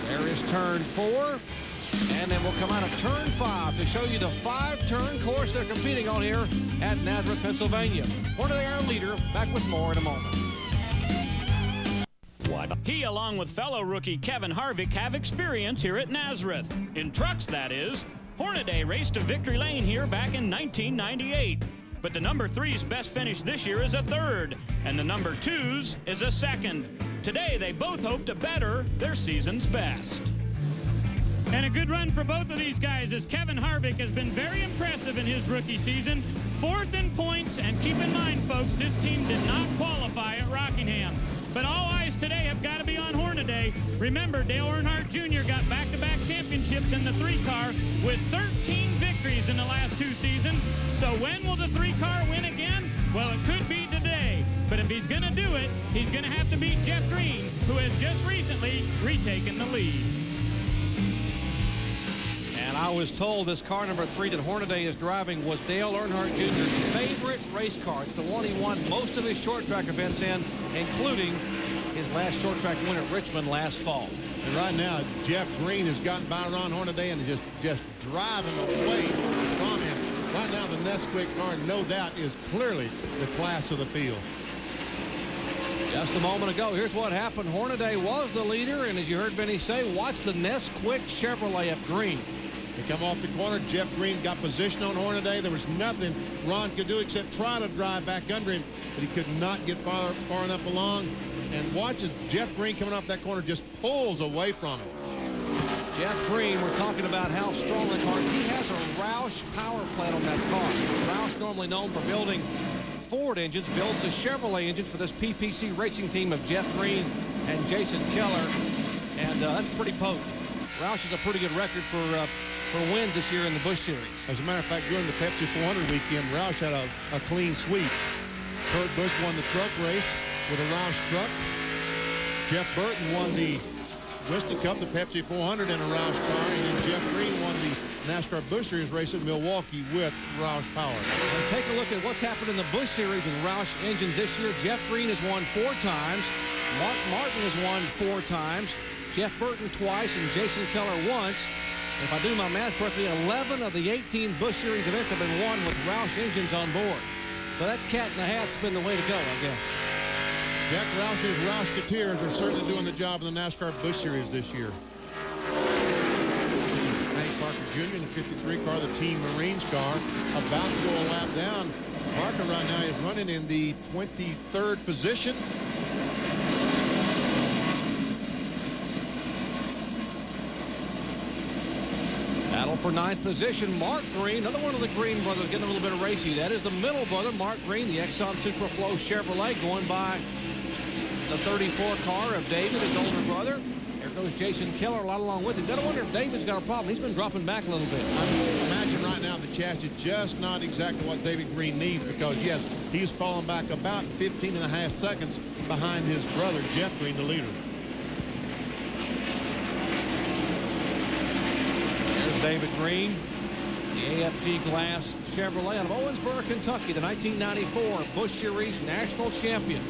There is turn 4. And then we'll come out of turn 5 to show you the 5-turn course they're competing on here at Nazareth, Pennsylvania. Hornaday, our leader, back with more in a moment. He, along with fellow rookie Kevin Harvick, have experience here at Nazareth. In trucks, that is. Hornaday raced to victory lane here back in 1998. But the number 3's best finish this year is a 3rd, and the number 2's is a 2nd. Today, they both hope to better their season's best. And a good run for both of these guys, as Kevin Harvick has been very impressive in his rookie season. 4th in points, and keep in mind, folks, this team did not qualify at Rockingham. But all eyes today have got to be on Hornaday. Hornaday. Remember, Dale Earnhardt Jr. got back-to-back championships in the 3-car with 13 victories in the last 2 seasons. So when will the 3-car win again? Well, it could be today. But if he's going to do it, he's going to have to beat Jeff Green, who has just recently retaken the lead. And I was told this car number 3 that Hornaday is driving was Dale Earnhardt Jr.'s favorite race car. It's the one he won most of his short track events in, including his last short track win at Richmond last fall. And right now, Jeff Green has gotten by Ron Hornaday and is just driving away from him. Right now, the Nesquik car, no doubt, is clearly the class of the field. Just a moment ago, here's what happened. Hornaday was the leader, and as you heard Benny say, watch the Nesquik Chevrolet of Green. They come off the corner. Jeff Green got position on Hornaday. There was nothing Ron could do except try to drive back under him, but he could not get far enough along. And watch as Jeff Green coming off that corner just pulls away from him. Jeff Green, we're talking about how strong the car. He has a Roush power plant on that car. Roush, normally known for building Ford engines, builds the Chevrolet engines for this PPC racing team of Jeff Green and Jason Keller. And that's pretty potent. Roush has a pretty good record for wins this year in the Busch Series. As a matter of fact, during the Pepsi 400 weekend, Roush had a clean sweep. Kurt Busch won the truck race with a Roush truck. Jeff Burton won the Winston Cup, the Pepsi 400 in a Roush car, and then Jeff Green won the NASCAR Busch Series race at Milwaukee with Roush power. And take a look at what's happened in the Busch Series with Roush engines this year. Jeff Green has won 4 times. Mark Martin has won 4 times. Jeff Burton twice and Jason Keller once. If I do my math correctly, 11 of the 18 Busch Series events have been won with Roush engines on board. So that cat in the hat's been the way to go, I guess. Jack Roush and his Roushketeers are certainly doing the job in the NASCAR Busch Series this year. Hank Parker Jr. in the 53 car, the Team Marines car, about to go a lap down. Parker right now is running in the 23rd position. Battle for 9th position. Mark Green, another one of the Green brothers, getting a little bit of racy. That is the middle brother, Mark Green, the Exxon Superflow Chevrolet, going by the 34 car of David, his older brother. There goes Jason Keller right along with him. Gotta wonder if David's got a problem. He's been dropping back a little bit. I imagine right now the chassis is just not exactly what David Green needs, because, yes, he's fallen back about 15.5 seconds behind his brother, Jeff Green, the leader. David Green, the AFG Glass Chevrolet out of Owensboro, Kentucky, the 1994 Busch Series national champion.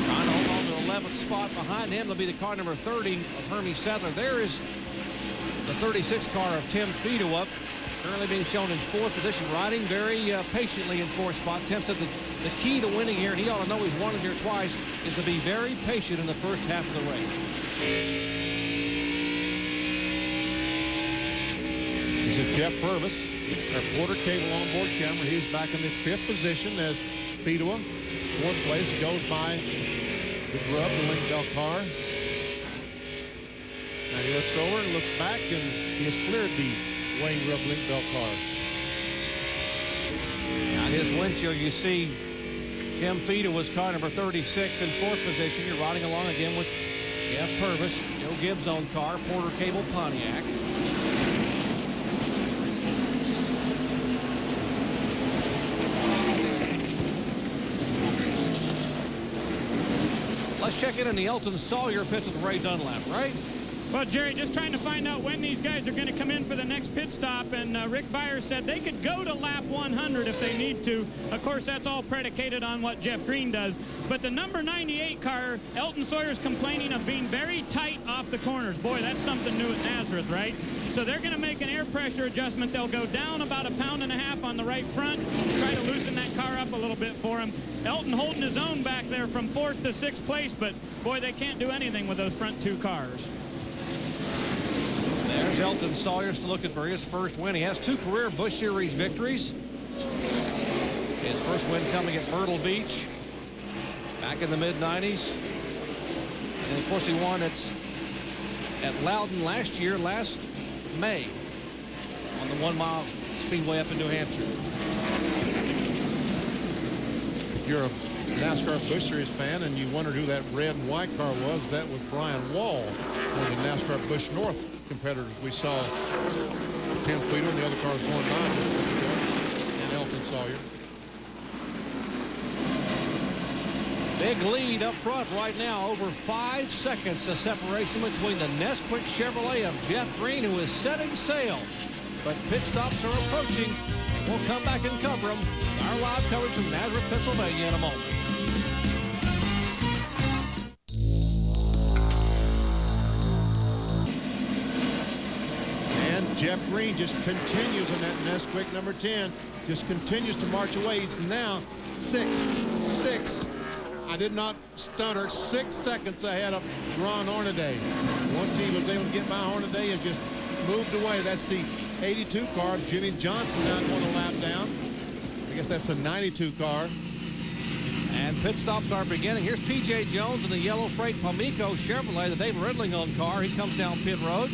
Trying to hold on to the 11th spot behind him. Will be the car number 30 of Hermie Sadler. There is the 36 car of Tim Fedewa, currently being shown in 4th position, riding very patiently in 4th spot. Tim said that the key to winning here, and he ought to know he's won it here twice, is to be very patient in the first half of the race. This is Jeff Purvis, our Porter Cable on-board camera. He's back in the 5th position as Fedewa. 4th place goes by the Grubb, the Link Bell car. Now he looks over and looks back, and he has cleared the Wayne Grubb Link Bell car. Now in his windshield, you see Tim Fedewa's car number 36 in 4th position. You're riding along again with Jeff Purvis, Joe Gibbs' own car, Porter Cable Pontiac. Let's check in on the Elton Sawyer pits with Ray Dunlap, right? Well, Jerry, just trying to find out when these guys are going to come in for the next pit stop, and Rick Byers said they could go to lap 100 if they need to. Of course, that's all predicated on what Jeff Green does. But the number 98 car, Elton Sawyer's complaining of being very tight off the corners. Boy, that's something new at Nazareth, right? So they're going to make an air pressure adjustment. They'll go down about 1.5 pounds on the right front, try to loosen that car up a little bit for him. Elton holding his own back there from 4th to 6th place, but boy, they can't do anything with those front 2 cars. There's Elton Sawyer still looking for his first win. He has 2 career Busch Series victories. His first win coming at Myrtle Beach back in the mid-90s. And of course he won at Loudon last May on the 1 mile speedway up in New Hampshire. If you're a NASCAR Busch Series fan and you wondered who that red and white car was, that was Brian Wall, one of the NASCAR Busch North competitors. We saw Tim Feeder and the other cars going by, and Elton Sawyer. Big lead up front right now, over 5 seconds of separation between the Nesquik Chevrolet of Jeff Green, who is setting sail. But pit stops are approaching, and we'll come back and cover them. Our live coverage from Nazareth, Pennsylvania in a moment. And Jeff Green just continues in that Nesquik number 10, just continues to march away. He's now 6. I did not stutter, 6 seconds ahead of Ron Hornaday. Once he was able to get by Hornaday and just moved away. That's the 82 car. Jimmy Johnson now going a lap down. I guess that's the 92 car. And pit stops are beginning. Here's P.J. Jones in the yellow freight Palmico Chevrolet, the David Ridley-owned car. He comes down pit road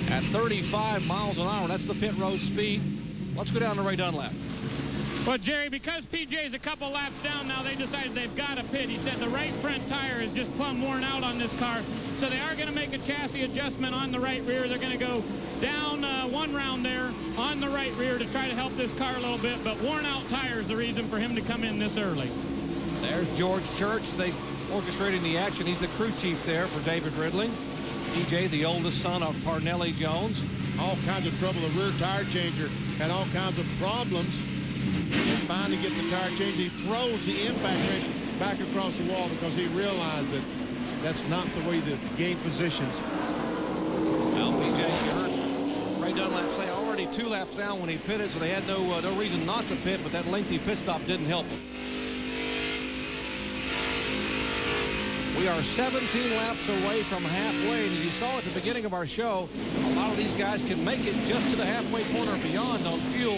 at 35 miles an hour. That's the pit road speed. Let's go down to Ray Dunlap. Well, Jerry, because PJ's a couple laps down now, they decided they've got to pit. He said the right front tire is just plumb worn out on this car. So they are going to make a chassis adjustment on the right rear. They're going to go down one round there on the right rear to try to help this car a little bit. But worn out tire is the reason for him to come in this early. There's George Church. They orchestrating the action. He's the crew chief there for David Ridley. TJ, the oldest son of Parnelli Jones. All kinds of trouble. The rear tire changer had all kinds of problems. They finally get the tire change. He throws the impact wrench back across the wall because he realized that that's not the way the game positions. Well, PJ, you heard Ray Dunlap say already 2 laps down when he pitted, so they had no reason not to pit, but that lengthy pit stop didn't help him. We are 17 laps away from halfway, and as you saw at the beginning of our show, a lot of these guys can make it just to the halfway point or beyond on fuel.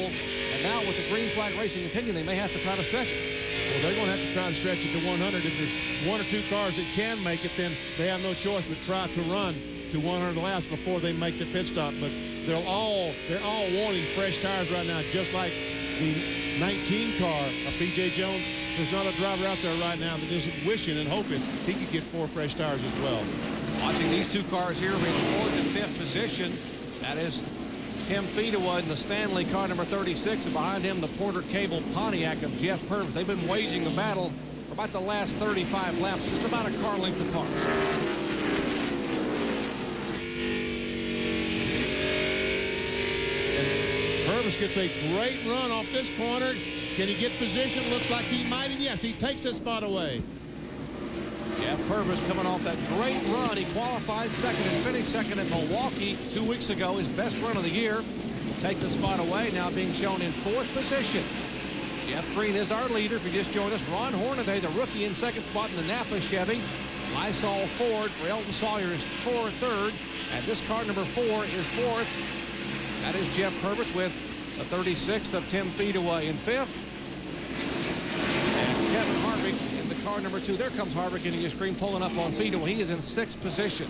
And now with the green flag racing continuing, they may have to try to stretch it. Well, they're going to have to try to stretch it to 100. If there's 1 or 2 cars that can make it, then they have no choice but try to run to 100 laps before they make the pit stop. But they're all wanting fresh tires right now, just like the 19 car of P.J. Jones. There's not a driver out there right now that isn't wishing and hoping he could get 4 fresh tires as well. Watching these 2 cars here in 4th and 5th position. That is Tim Fedewa in the Stanley car number 36, and behind him the Porter Cable Pontiac of Jeff Purvis. They've been waging the battle for about the last 35 laps, just about a car length apart. And Purvis gets a great run off this corner. Can he get position? Looks like he might, and yes, he takes his spot away. Jeff Purvis coming off that great run. He qualified second and finished second at Milwaukee 2 weeks ago, his best run of the year. Take the spot away, now being shown in 4th position. Jeff Green is our leader. If you just joined us, Ron Hornaday, the rookie, in 2nd spot in the Napa Chevy. Lysol Ford for Elton Sawyer is 3rd, and this car number 4 is 4th. That is Jeff Purvis with the 36th of Tim Fedewa in 5th. And Kevin Harvick in the car number 2. There comes Harvick getting his screen, pulling up on Fedewa. He is in 6th position.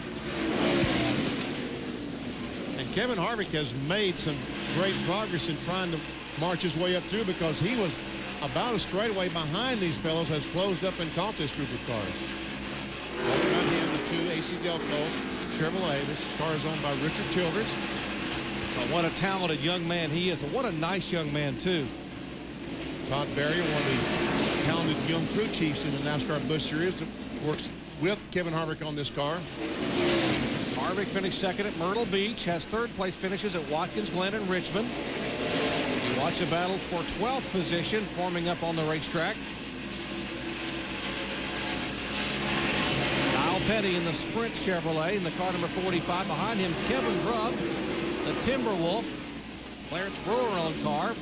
And Kevin Harvick has made some great progress in trying to march his way up through, because he was about a straightaway behind these fellows, has closed up and caught this group of cars. Behind him, the 2 AC Delco Chevrolet. This car is owned by Richard Childress. But what a talented young man he is, and what a nice young man, too. Todd Berry, one of the talented young crew chiefs in the NASCAR Busch Series, works with Kevin Harvick on this car. Harvick finished 2nd at Myrtle Beach, has 3rd place finishes at Watkins Glen and Richmond. You watch a battle for 12th position forming up on the racetrack. Kyle Petty in the Sprint Chevrolet in the car number 45. Behind him, Kevin Grubb, the Timberwolf. Clarence Brewer on car.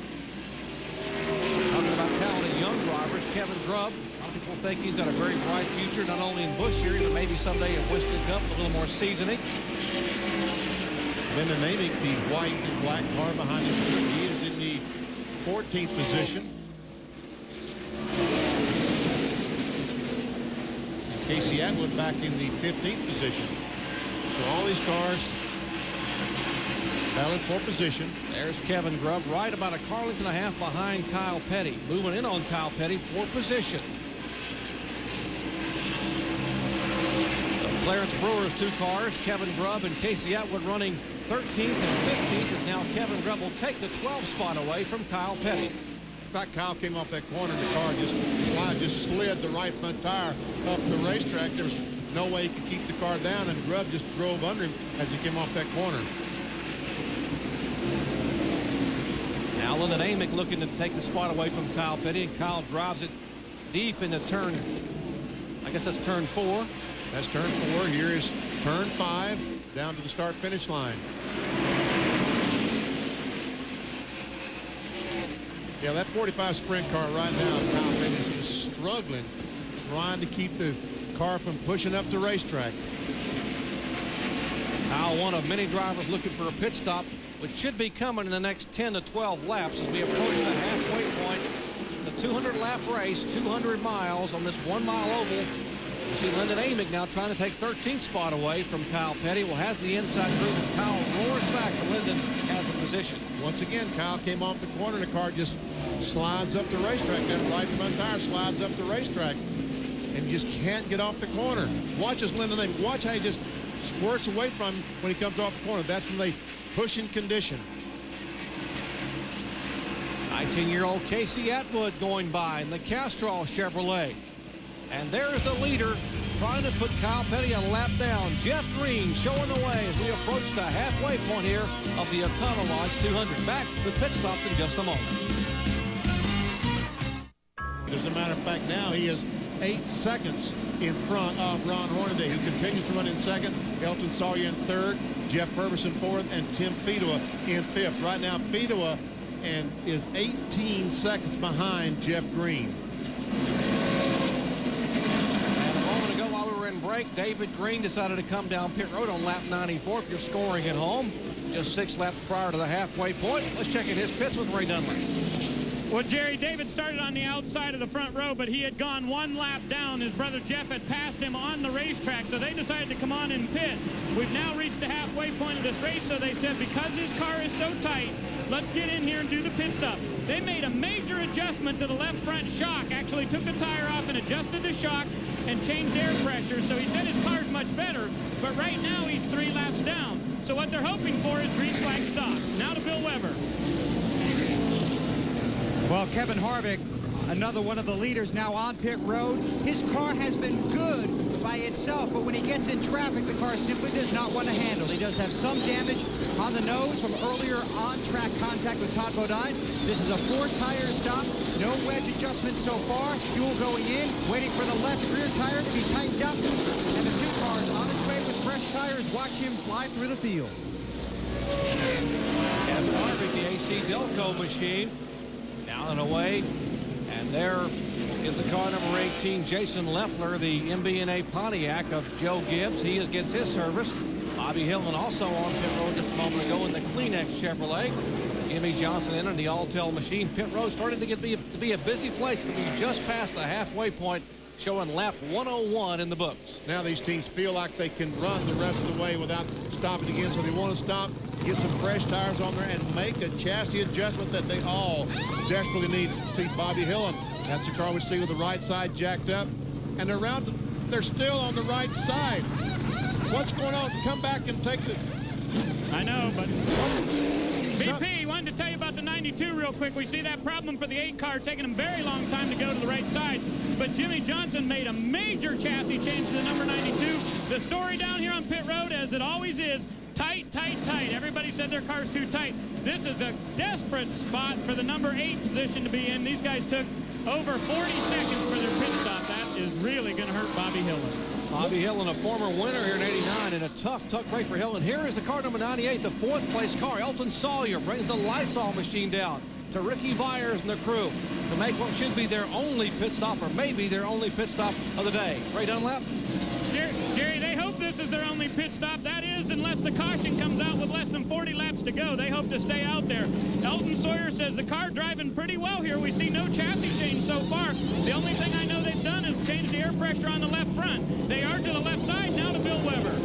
Talking about talented young drivers, Kevin Grubb. A lot of people think he's got a very bright future, not only in Busch Series, but maybe someday in Winston Cup, a little more seasoning. Then the naming the white and black car behind him. He is in the 14th position. Casey Atwood back in the 15th position. So all these cars battling for position. There's Kevin Grubb, right about a car length and a half behind Kyle Petty. Moving in on Kyle Petty for position. The Clarence Brewers 2 cars, Kevin Grubb and Casey Atwood running 13th and 15th, and now Kevin Grubb will take the 12th spot away from Kyle Petty. In fact, Kyle came off that corner and the car just slid the right front tire up the racetrack. There was no way he could keep the car down, and Grubb just drove under him as he came off that corner. Now Lyndon Amick looking to take the spot away from Kyle Petty, and Kyle drives it deep into turn, I guess that's turn 4. That's turn 4. Here is turn 5 down to the start-finish line. Yeah, that 45 sprint car right now, Kyle Petty is struggling, trying to keep the car from pushing up the racetrack. Kyle, one of many drivers looking for a pit stop, which should be coming in the next 10 to 12 laps as we approach the halfway point. The 200-lap race, 200 miles on this 1-mile oval. You see Lyndon Amick now trying to take 13th spot away from Kyle Petty. Well, has the inside groove, and Kyle roars back, and Lyndon has the position. Once again, Kyle came off the corner, and the car just slides up the racetrack. That right front tire slides up the racetrack, and you just can't get off the corner. Watch as Lyndon Amick, watch how he just squirts away from him when he comes off the corner. That's from the pushing condition. 19-year-old Casey Atwood going by in the Castrol Chevrolet. And there's the leader trying to put Kyle Petty a lap down. Jeff Green showing the way as we approach the halfway point here of the Econo Lodge 200. Back with pit stops in just a moment. As a matter of fact, now he is 8 seconds in front of Ron Hornaday, who continues to run in second. Elton Sawyer in third. Jeff Purvis in fourth, and Tim Fedua in fifth. Right now, Fedua is 18 seconds behind Jeff Green. Break. David Green decided to come down pit road on lap 94 if you're scoring at home. Just 6 laps prior to the halfway point. Let's check in his pits with Ray Dunlap. Well, Jerry, David started on the outside of the front row, but he had gone 1 lap down. His brother Jeff had passed him on the racetrack, so they decided to come on in pit. We've now reached the halfway point of this race, so they said because his car is so tight, let's get in here and do the pit stop. They made a major adjustment to the left front shock, actually took the tire off and adjusted the shock and changed air pressure, so he said his car's much better, but right now he's 3 laps down. So what they're hoping for is green flag stops. Now to Bill Weber. Well, Kevin Harvick, another one of the leaders now on pit road. His car has been good by itself, but when he gets in traffic, the car simply does not want to handle. He does have some damage on the nose from earlier on-track contact with Todd Bodine. This is a 4-tire stop. No wedge adjustment so far. Fuel going in, waiting for the left rear tire to be tightened up. And the 2 cars on its way with fresh tires. Watch him fly through the field. Kevin Harvick, the AC Delco machine, down and away. And there is the car number 18, Jason Leffler, the MB&A Pontiac of Joe Gibbs. He gets his service. Bobby Hillman also on pit road just a moment ago in the Kleenex Chevrolet. Jimmy Johnson in the Alltel machine. Pit road started to be a busy place to be just past the halfway point, showing lap 101 in the books. Now these teams feel like they can run the rest of the way without stopping again, so they want to stop, get some fresh tires on there, and make a chassis adjustment that they all desperately need. See Bobby Hillman, that's the car we see with the right side jacked up, and they're still on the right side. What's going on? Come back and take the... I know, but... BP, wanted to tell you about the 92 real quick. We see that problem for the 8 car taking a very long time to go to the right side. But Jimmy Johnson made a major chassis change to the number 92. The story down here on pit road, as it always is, tight, tight, tight. Everybody said their car's too tight. This is a desperate spot for the number 8 position to be in. These guys took over 40 seconds for their pit stop. That is really going to hurt Bobby Hillman. Bobby Hillman, a former winner here in '89, in a tough break for Hillman. Here is the car number 98, the 4th place car. Elton Sawyer brings the Lysol machine down to Ricky Vyers and the crew to make what should be their only pit stop, or maybe their only pit stop of the day. Ray Dunlap? Jerry, they hope this is their only pit stop. That is, unless the caution comes out with less than 40 laps to go. They hope to stay out there. Elton Sawyer says the car driving pretty well here. We see no chassis change so far. The only thing I know they've done is change the air pressure on the left front. They are to the left side now to Bill Weber.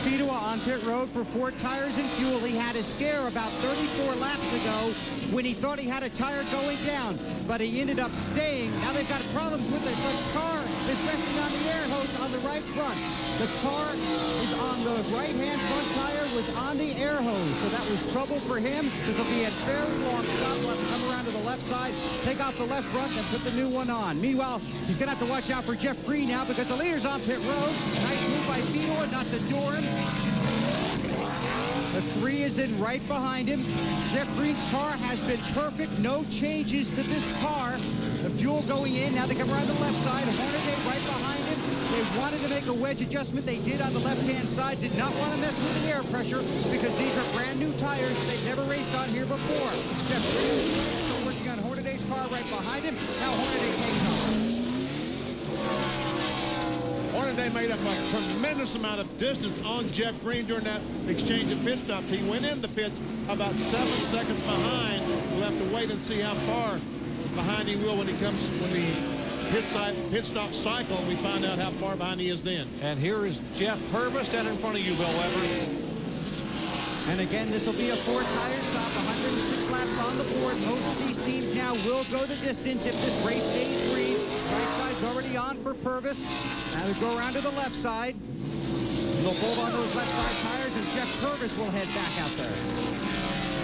Fedor on pit road for 4 tires and fuel. He had a scare about 34 laps ago when he thought he had a tire going down, but he ended up staying. Now they've got problems with it. The car is resting on the air hose on the right front. The car is on the right-hand front tire, was on the air hose, so that was trouble for him. This will be a very long stop. We'll have to come around to the left side, take off the left front, and put the new one on. Meanwhile, he's going to have to watch out for Jeff Green now because the leader's on pit road. Nice move by Fedor, not to door him. The 3 is in right behind him. Jeff Green's car has been perfect. No changes to this car. The fuel going in. Now they come around the left side. Hornaday right behind him. They wanted to make a wedge adjustment. They did on the left-hand side. Did not want to mess with the air pressure because these are brand new tires. They've never raced on here before. Jeff Green is still working on Hornaday's car right behind him. Now Hornaday takes off. Hornaday made up a tremendous amount of distance on Jeff Green during that exchange of pit stops. He went in the pits about 7 seconds behind. We'll have to wait and see how far behind he will when the pit stop cycle. We find out how far behind he is then. And here is Jeff Purvis down in front of you, Bill Weber. And again, this will be a 4-tire stop, 106 laps on the board. Most of these teams now will go the distance if this race stays green. Right side's already on for Purvis. Now they go around to the left side. They'll pull on those left side tires, and Jeff Purvis will head back out there.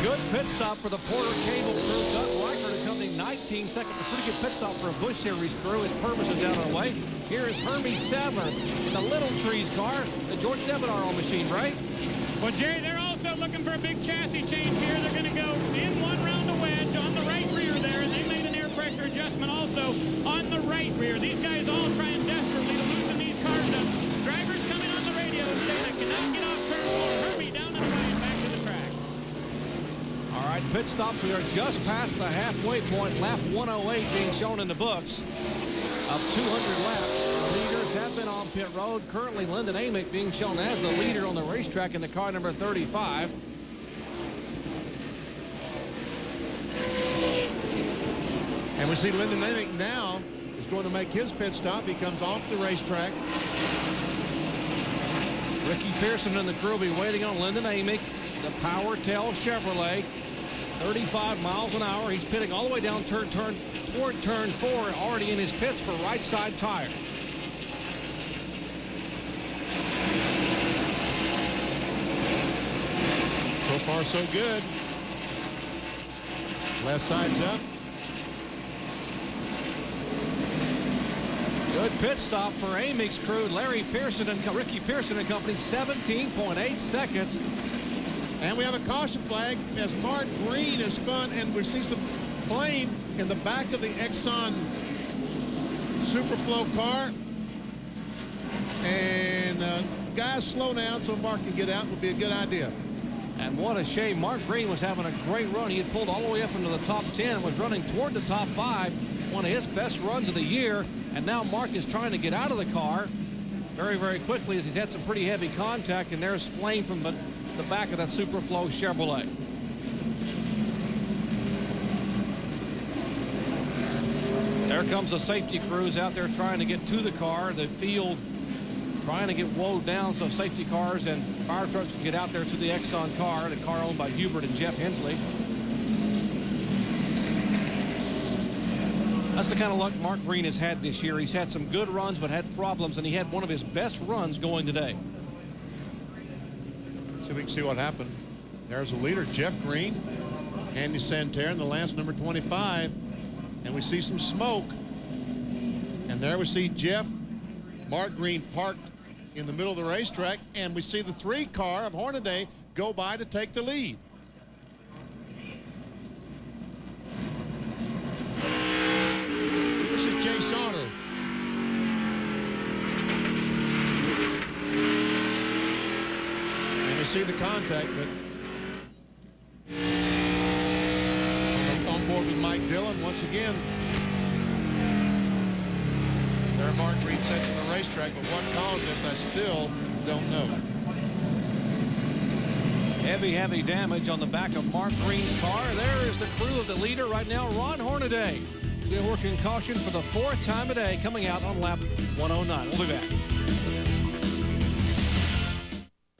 Good pit stop for the Porter Cable crew. Doug Reichert and company, 19 seconds. A pretty good pit stop for a Busch Series crew as Purvis is down on the way. Here is Hermie Sadler in the Little Trees car, the George Debenaro machine, right? Well, Jerry, they're also looking for a big chassis change here. They're going to go in one round the wedge on the right rear there, and they made an air pressure adjustment also on the right rear. These guys all trying desperately to loosen these cars up. Drivers coming on the radio and saying, I cannot get off turn 4. Hermie down and away and back to the track. All right, pit stops. We are just past the halfway point. Lap 108 being shown in the books of 200 laps. Leaders have been on pit road. Currently, Lyndon Amick being shown as the leader on the racetrack in the car number 35. And we see Lyndon Amick now is going to make his pit stop. He comes off the racetrack. Ricky Pearson and the crew will be waiting on Lyndon Amick, the Powertail Chevrolet. 35 miles an hour. He's pitting all the way down toward turn 4, already in his pits for right side tires. So far, so good. Left side's up. Good pit stop for Amick's crew. Larry Pearson and Ricky Pearson and company, 17.8 seconds. And we have a caution flag as Mark Green is spun, and we see some flame in the back of the Exxon Superflow car. And guys, slow down so Mark can get out. Would be a good idea. And what a shame. Mark Green was having a great run. He had pulled all the way up into the top 10, was running toward the top 5, one of his best runs of the year. And now Mark is trying to get out of the car very, very quickly as he's had some pretty heavy contact. And there's flame from the back of that Superflow Chevrolet. There comes the safety crews out there trying to get to the car. The field trying to get woed down so safety cars and fire trucks can get out there to the Exxon car, the car owned by Hubert and Jeff Hensley. That's the kind of luck Mark Green has had this year. He's had some good runs but had problems, and he had one of his best runs going today. So we can see what happened. There's the leader, Jeff Green, Andy Santerre in the last number 25. And we see some smoke. And there we see Jeff, Mark Green parked in the middle of the racetrack. And we see the 3 car of Hornaday go by to take the lead. This is Jay Sauter. And we see the contact, but on board with Mike Dillon once again. There Mark Green sets in the racetrack, but what caused this, I still don't know. Heavy, heavy damage on the back of Mark Green's car. There is the crew of the leader right now, Ron Hornaday. Still working caution for the 4th time today, coming out on lap 109. We'll be back.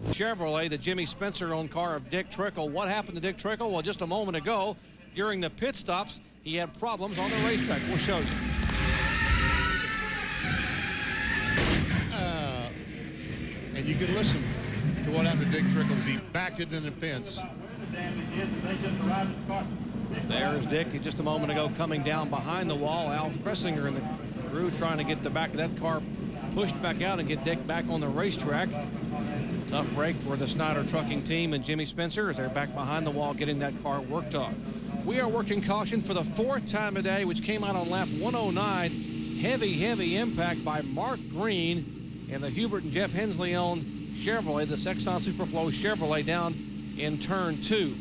Chevrolet, the Jimmy Spencer-owned car of Dick Trickle. What happened to Dick Trickle? Well, just a moment ago, during the pit stops, he had problems on the racetrack. We'll show you. And you can listen to what happened to Dick Trickle as he backed it in the fence. There's Dick just a moment ago coming down behind the wall. Al Kressinger and the crew trying to get the back of that car pushed back out and get Dick back on the racetrack. Tough break for the Snyder Trucking team and Jimmy Spencer as they're back behind the wall getting that car worked on. We are working caution for the 4th time today, which came out on lap 109. Heavy impact by Mark Green and the Hubert and Jeff Hensley owned Chevrolet, the Sexton Superflow Chevrolet, down in turn 2.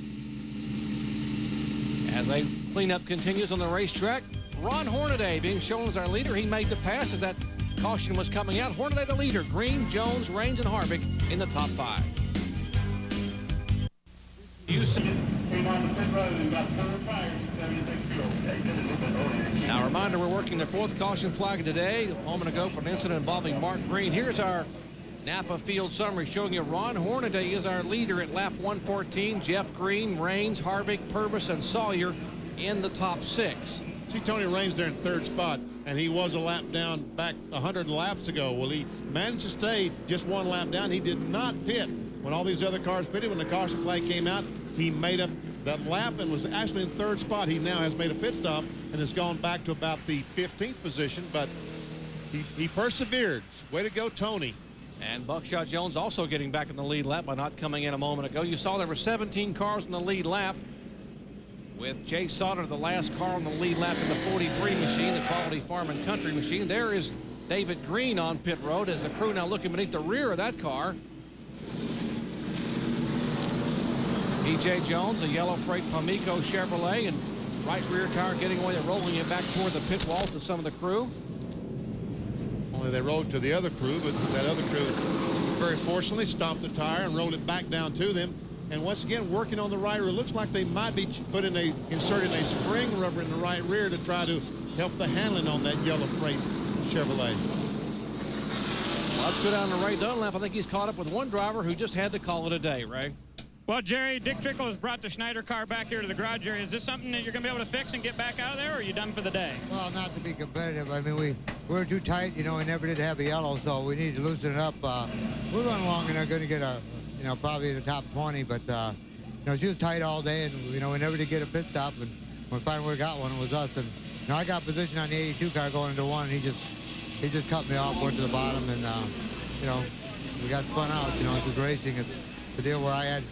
As a cleanup continues on the racetrack, Ron Hornaday being shown as our leader. He made the pass as that caution was coming out. Hornaday the leader. Green, Jones, Raines, and Harvick in the top 5. Now, a reminder, we're working the 4th caution flag of today. A moment ago for an incident involving Mark Green. Here's our Napa field summary showing you Ron Hornaday is our leader at lap 114. Jeff Green, Raines, Harvick, Purvis, and Sawyer in the top 6. See Tony Raines there in 3rd spot, and he was a lap down back 100 laps ago. Well, he managed to stay just 1 lap down. He did not pit when all these other cars pitted. When the caution flag came out, he made up that lap and was actually in 3rd spot. He now has made a pit stop and has gone back to about the 15th position, but he persevered. Way to go, Tony. And Buckshot Jones also getting back in the lead lap by not coming in a moment ago. You saw there were 17 cars in the lead lap, with Jay Sauter, the last car on the lead lap in the 43 machine, the Quality Farm and Country machine. There is David Green on pit road as the crew now looking beneath the rear of that car. P.J. Jones, a yellow freight Pamico Chevrolet, and right rear tire getting away. They're rolling it back toward the pit wall to some of the crew. Only they rolled to the other crew, but that other crew very fortunately stopped the tire and rolled it back down to them. And once again, working on the right rear. It looks like they might be inserting a spring rubber in the right rear to try to help the handling on that yellow freight Chevrolet. Well, let's go down to Ray Dunlap. I think he's caught up with one driver who just had to call it a day, Ray. Well, Jerry, Dick Trickle has brought the Schneider car back here to the garage area. Is this something that you're going to be able to fix and get back out of there, or are you done for the day? Well, not to be competitive. I mean, we were too tight. You know, we never did have a yellow, so we need to loosen it up. We're running along and are going to get a, you know, probably the top 20, but, you know, she was tight all day, and, you know, we never did get a pit stop, and when we finally got one, it was us. And, you know, I got position on the 82 car going into 1, and he just cut me off, went to the bottom, and, you know, we got spun out. You know, it's just racing. It's a deal where I had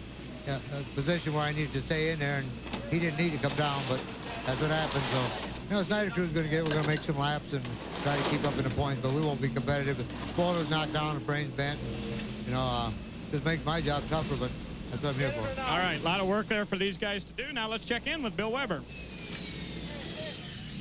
a position where I needed to stay in there, and he didn't need to come down, but that's what happened. So, you know, Snyder Crew's going to get it. We're going to make some laps and try to keep up in the points, but we won't be competitive. Spoiler's knocked down, the frame's bent, and, you know, just makes my job tougher, but that's what I'm here for. All right, a lot of work there for these guys to do. Now let's check in with Bill Weber.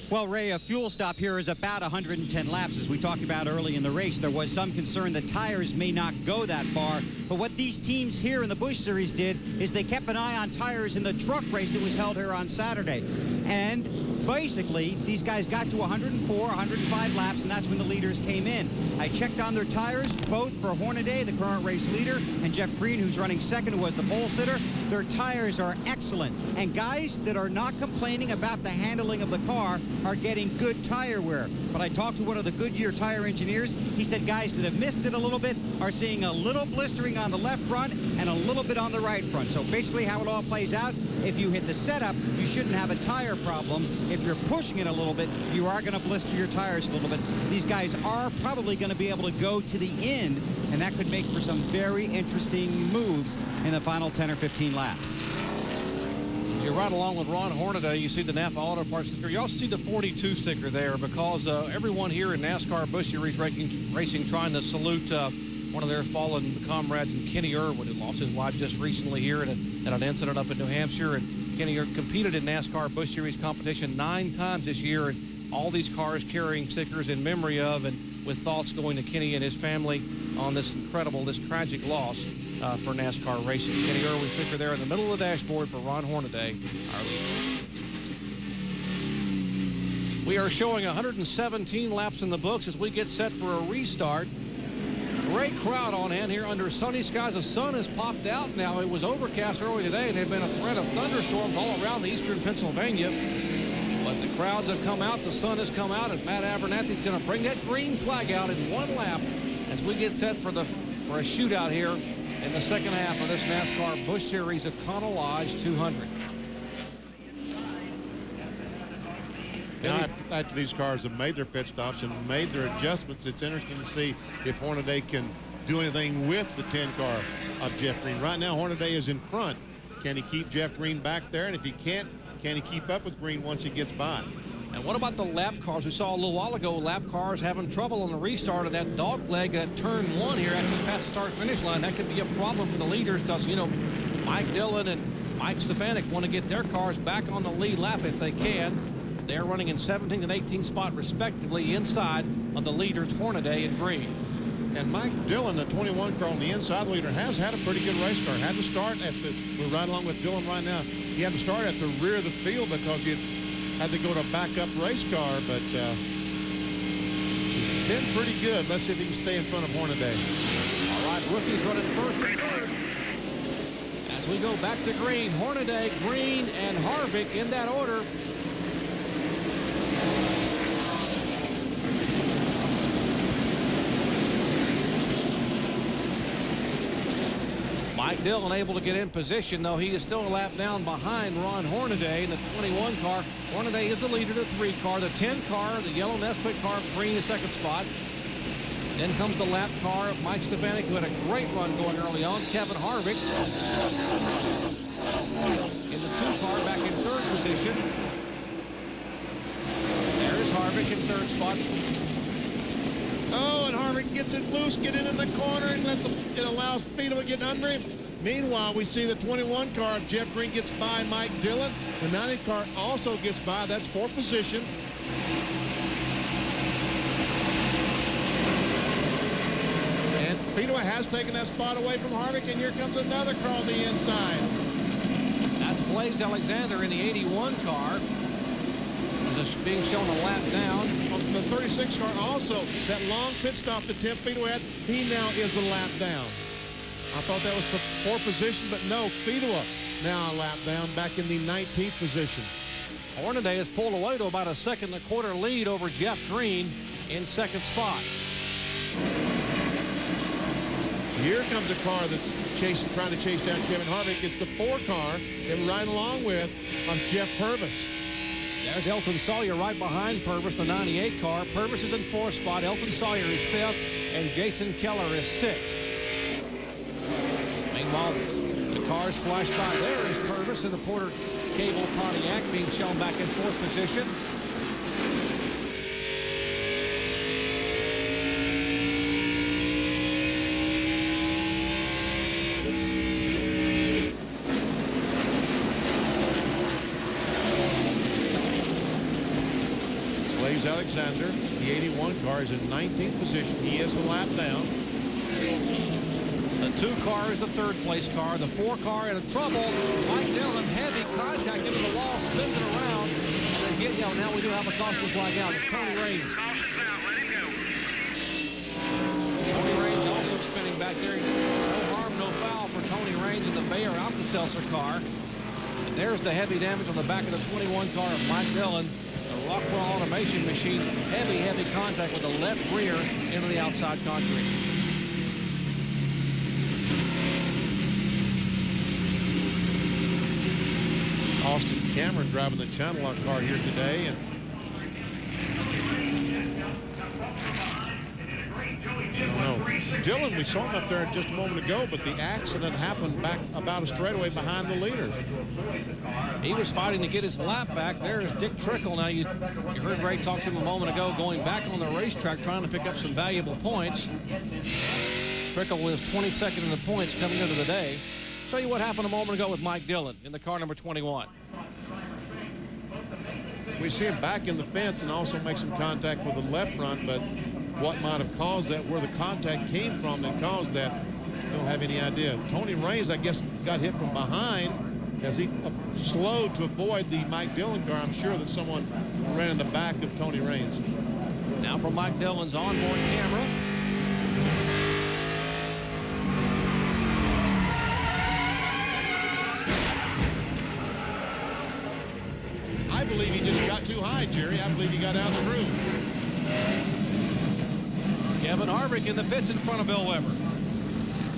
Well, Ray, a fuel stop here is about 110 laps. As we talked about early in the race, there was some concern that tires may not go that far. But what these teams here in the Busch Series did is they kept an eye on tires in the truck race that was held here on Saturday. And basically, these guys got to 104, 105 laps, and that's when the leaders came in. I checked on their tires, both for Hornaday, the current race leader, and Jeff Green, who's running second, who was the pole sitter. Their tires are excellent. And guys that are not complaining about the handling of the car are getting good tire wear. But I talked to one of the Goodyear tire engineers. He said guys that have missed it a little bit are seeing a little blistering on the left front and a little bit on the right front. So basically how it all plays out, if you hit the setup, you shouldn't have a tire problem. If you're pushing it a little bit, you are going to blister your tires a little bit. These guys are probably going to be able to go to the end, and that could make for some very interesting moves in the final 10 or 15 laps. You're right along with Ron Hornaday. You see the Napa Auto Parts sticker. You also see the 42 sticker there because everyone here in NASCAR Busch Series Racing trying to salute one of their fallen comrades in Kenny Irwin, who lost his life just recently here at an incident up in New Hampshire. And Kenny competed in NASCAR Busch Series competition 9 times this year, and all these cars carrying stickers in memory of and with thoughts going to Kenny and his family on this tragic loss for NASCAR racing. Kenny Irwin sticker there in the middle of the dashboard for Ron Hornaday, our leader. We are showing 117 laps in the books as we get set for a restart. great crowd on hand here under sunny skies. The sun has popped out now. It was overcast early today, and there had been a threat of thunderstorms all around the eastern Pennsylvania. But the crowds have come out, the sun has come out, and Matt Abernathy's going to bring that green flag out in one lap as we get set for a shootout here in the second half of this NASCAR Busch Series Econo Lodge 200. Now, after these cars have made their pit stops and made their adjustments, it's interesting to see if Hornaday can do anything with the 10 car of Jeff Green. Right now, Hornaday is in front. Can he keep Jeff Green back there? And if he can't, can he keep up with Green once he gets by? And what about the lap cars? We saw a little while ago lap cars having trouble on the restart of that dog leg at turn 1 here after past the start-finish line. That could be a problem for the leaders because, you know, Mike Dillon and Mike Stefanik want to get their cars back on the lead lap if they can. They're running in 17th and 18th spot respectively inside of the leaders Hornaday and Green. And Mike Dillon, the 21 car on the inside leader, has had a pretty good race car. Had to start at the, we're right along with Dillon right now. He had to start at the rear of the field because he had to go to a backup race car, but been pretty good. Let's see if he can stay in front of Hornaday. All right, rookies running first and third. As we go back to Green, Hornaday, Green, and Harvick in that order. Mike Dillon able to get in position, though he is still a lap down behind Ron Hornaday in the 21 car. Hornaday is the leader of the 3 car. The 10 car, the yellow Nesquik car of Green, the second spot. Then comes the lap car of Mike Stefanik, who had a great run going early on. Kevin Harvick in the 2 car back in 3rd position. There's Harvick in 3rd spot. Oh, and Harvick gets it loose, get it in the corner, and it allows Fiedler to get under him. Meanwhile, we see the 21 car of Jeff Green gets by Mike Dillon. The 90 car also gets by. That's 4th position. And Fiedler has taken that spot away from Harvick, and here comes another car on the inside. That's Blaze Alexander in the 81 car. Just being shown a lap down. The 36 car also, that long pit stop that Tim Fiedler had, he now is a lap down. I thought that was the 4th position, but no, Fiedler now a lap down back in the 19th position. Hornaday has pulled away to about a 2.25 second lead over Jeff Green in 2nd spot. Here comes a car that's trying to chase down Kevin Harvick. It's the 4 car that we're right along with of Jeff Purvis. There's Elton Sawyer right behind Purvis, the 98 car. Purvis is in 4th spot. Elton Sawyer is 5th, and Jason Keller is 6th. Meanwhile, the cars flash by. There is Purvis in the Porter Cable Pontiac being shown back in 4th position. Alexander, the 81 car, is in 19th position. He is a lap down. The 2 car is the 3rd place car. The 4 car in trouble. Mike Dillon, heavy contact into the wall, spins it around. And then now we do have a caution flag out. It's Tony Raines. Tony Raines also spinning back there. No harm, no foul for Tony Raines in the Bayer Alka-Seltzer car. And there's the heavy damage on the back of the 21 car of Mike Dillon. Rockwell automation machine, heavy contact with the left rear into the outside concrete. Austin Cameron driving the channel lock car here today. And Dillon, we saw him up there just a moment ago, but the accident happened back about a straightaway behind the leaders. He was fighting to get his lap back. There's Dick Trickle. Now, you heard Ray talk to him a moment ago, going back on the racetrack, trying to pick up some valuable points. Trickle was 22nd in the points coming into the day. Show you what happened a moment ago with Mike Dillon in the car number 21. We see him back in the fence and also make some contact with the left front, but what might have caused that, where the contact came from that caused that, don't have any idea. Tony Raines, I guess, got hit from behind as he slowed to avoid the Mike Dillon car. I'm sure that someone ran in the back of Tony Raines. Now from Mike Dillon's onboard camera. believe he just got too high, Jerry. I believe he got out of the groove. Kevin Harvick in the pits in front of Bill Weber.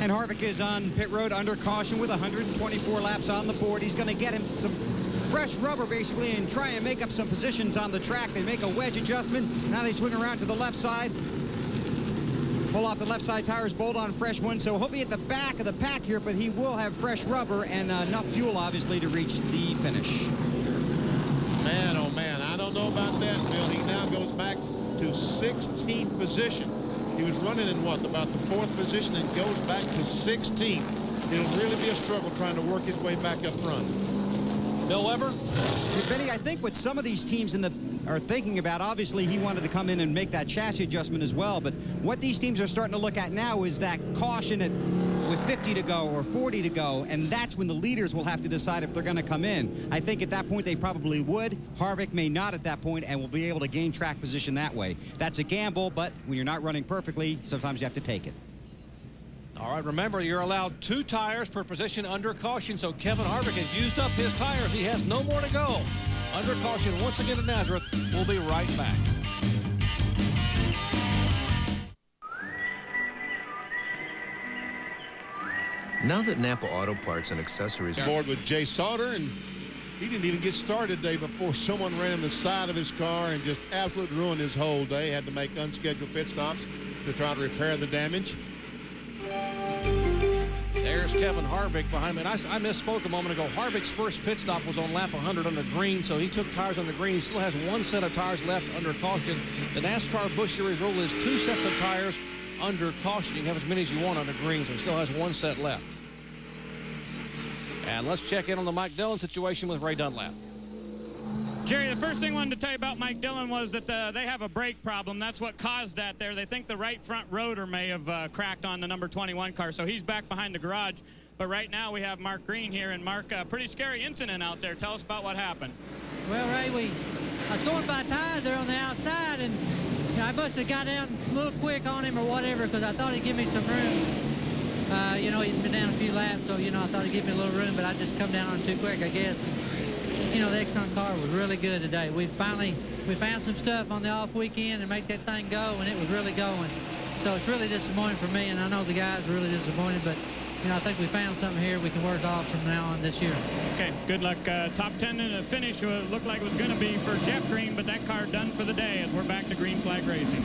And Harvick is on pit road under caution with 124 laps on the board. He's going to get him some fresh rubber, basically, and try and make up some positions on the track. They make a wedge adjustment. Now they swing around to the left side. Pull off the left side tires, bolt on fresh ones. So he'll be at the back of the pack here, but he will have fresh rubber and enough fuel, obviously, to reach the finish. Man, oh man, I don't know about that, Bill. He now goes back to 16th position. He was running in what, about the 4th position, and goes back to 16th. It'll really be a struggle trying to work his way back up front. Bill Weber? Benny, I think what some of these teams are thinking about, obviously he wanted to come in and make that chassis adjustment as well, but what these teams are starting to look at now is that caution with 50 to go or 40 to go, and that's when the leaders will have to decide if they're going to come in. I think at that point they probably would. Harvick may not at that point and will be able to gain track position that way. That's a gamble, but when you're not running perfectly, sometimes you have to take it. All right, remember, you're allowed 2 tires per position under caution, so Kevin Harvick has used up his tires. He has no more to go. Under caution once again at Nazareth. We'll be right back. Now that Napa Auto Parts and Accessories... Board with Jay Sauter, and he didn't even get started today before someone ran in the side of his car and just absolutely ruined his whole day. Had to make unscheduled pit stops to try to repair the damage. There's Kevin Harvick behind me. And I misspoke a moment ago. Harvick's first pit stop was on lap 100 under green, so he took tires under green. He still has 1 set of tires left under caution. The NASCAR Busch Series rule is 2 sets of tires under caution. You can have as many as you want under green, so he still has 1 set left. And let's check in on the Mike Dillon situation with Ray Dunlap. Jerry, the first thing I wanted to tell you about Mike Dillon was that they have a brake problem. That's what caused that there. They think the right front rotor may have cracked on the number 21 car, so he's back behind the garage. But right now we have Mark Green here, and Mark, pretty scary incident out there. Tell us about what happened. Well, Ray, I was going by tires there on the outside, and I must have got down a little quick on him or whatever, because I thought he'd give me some room. You know, he'd been down a few laps, so, you know, I thought he'd give me a little room, but I just come down on him too quick, I guess. You know, the Exxon car was really good today. We found some stuff on the off weekend and make that thing go, and it was really going. So it's really disappointing for me, and I know the guys are really disappointed, but, you know, I think we found something here we can work off from now on this year. Okay, good luck. Top 10 in the finish looked like it was going to be for Jeff Green, but that car done for the day as we're back to green flag racing.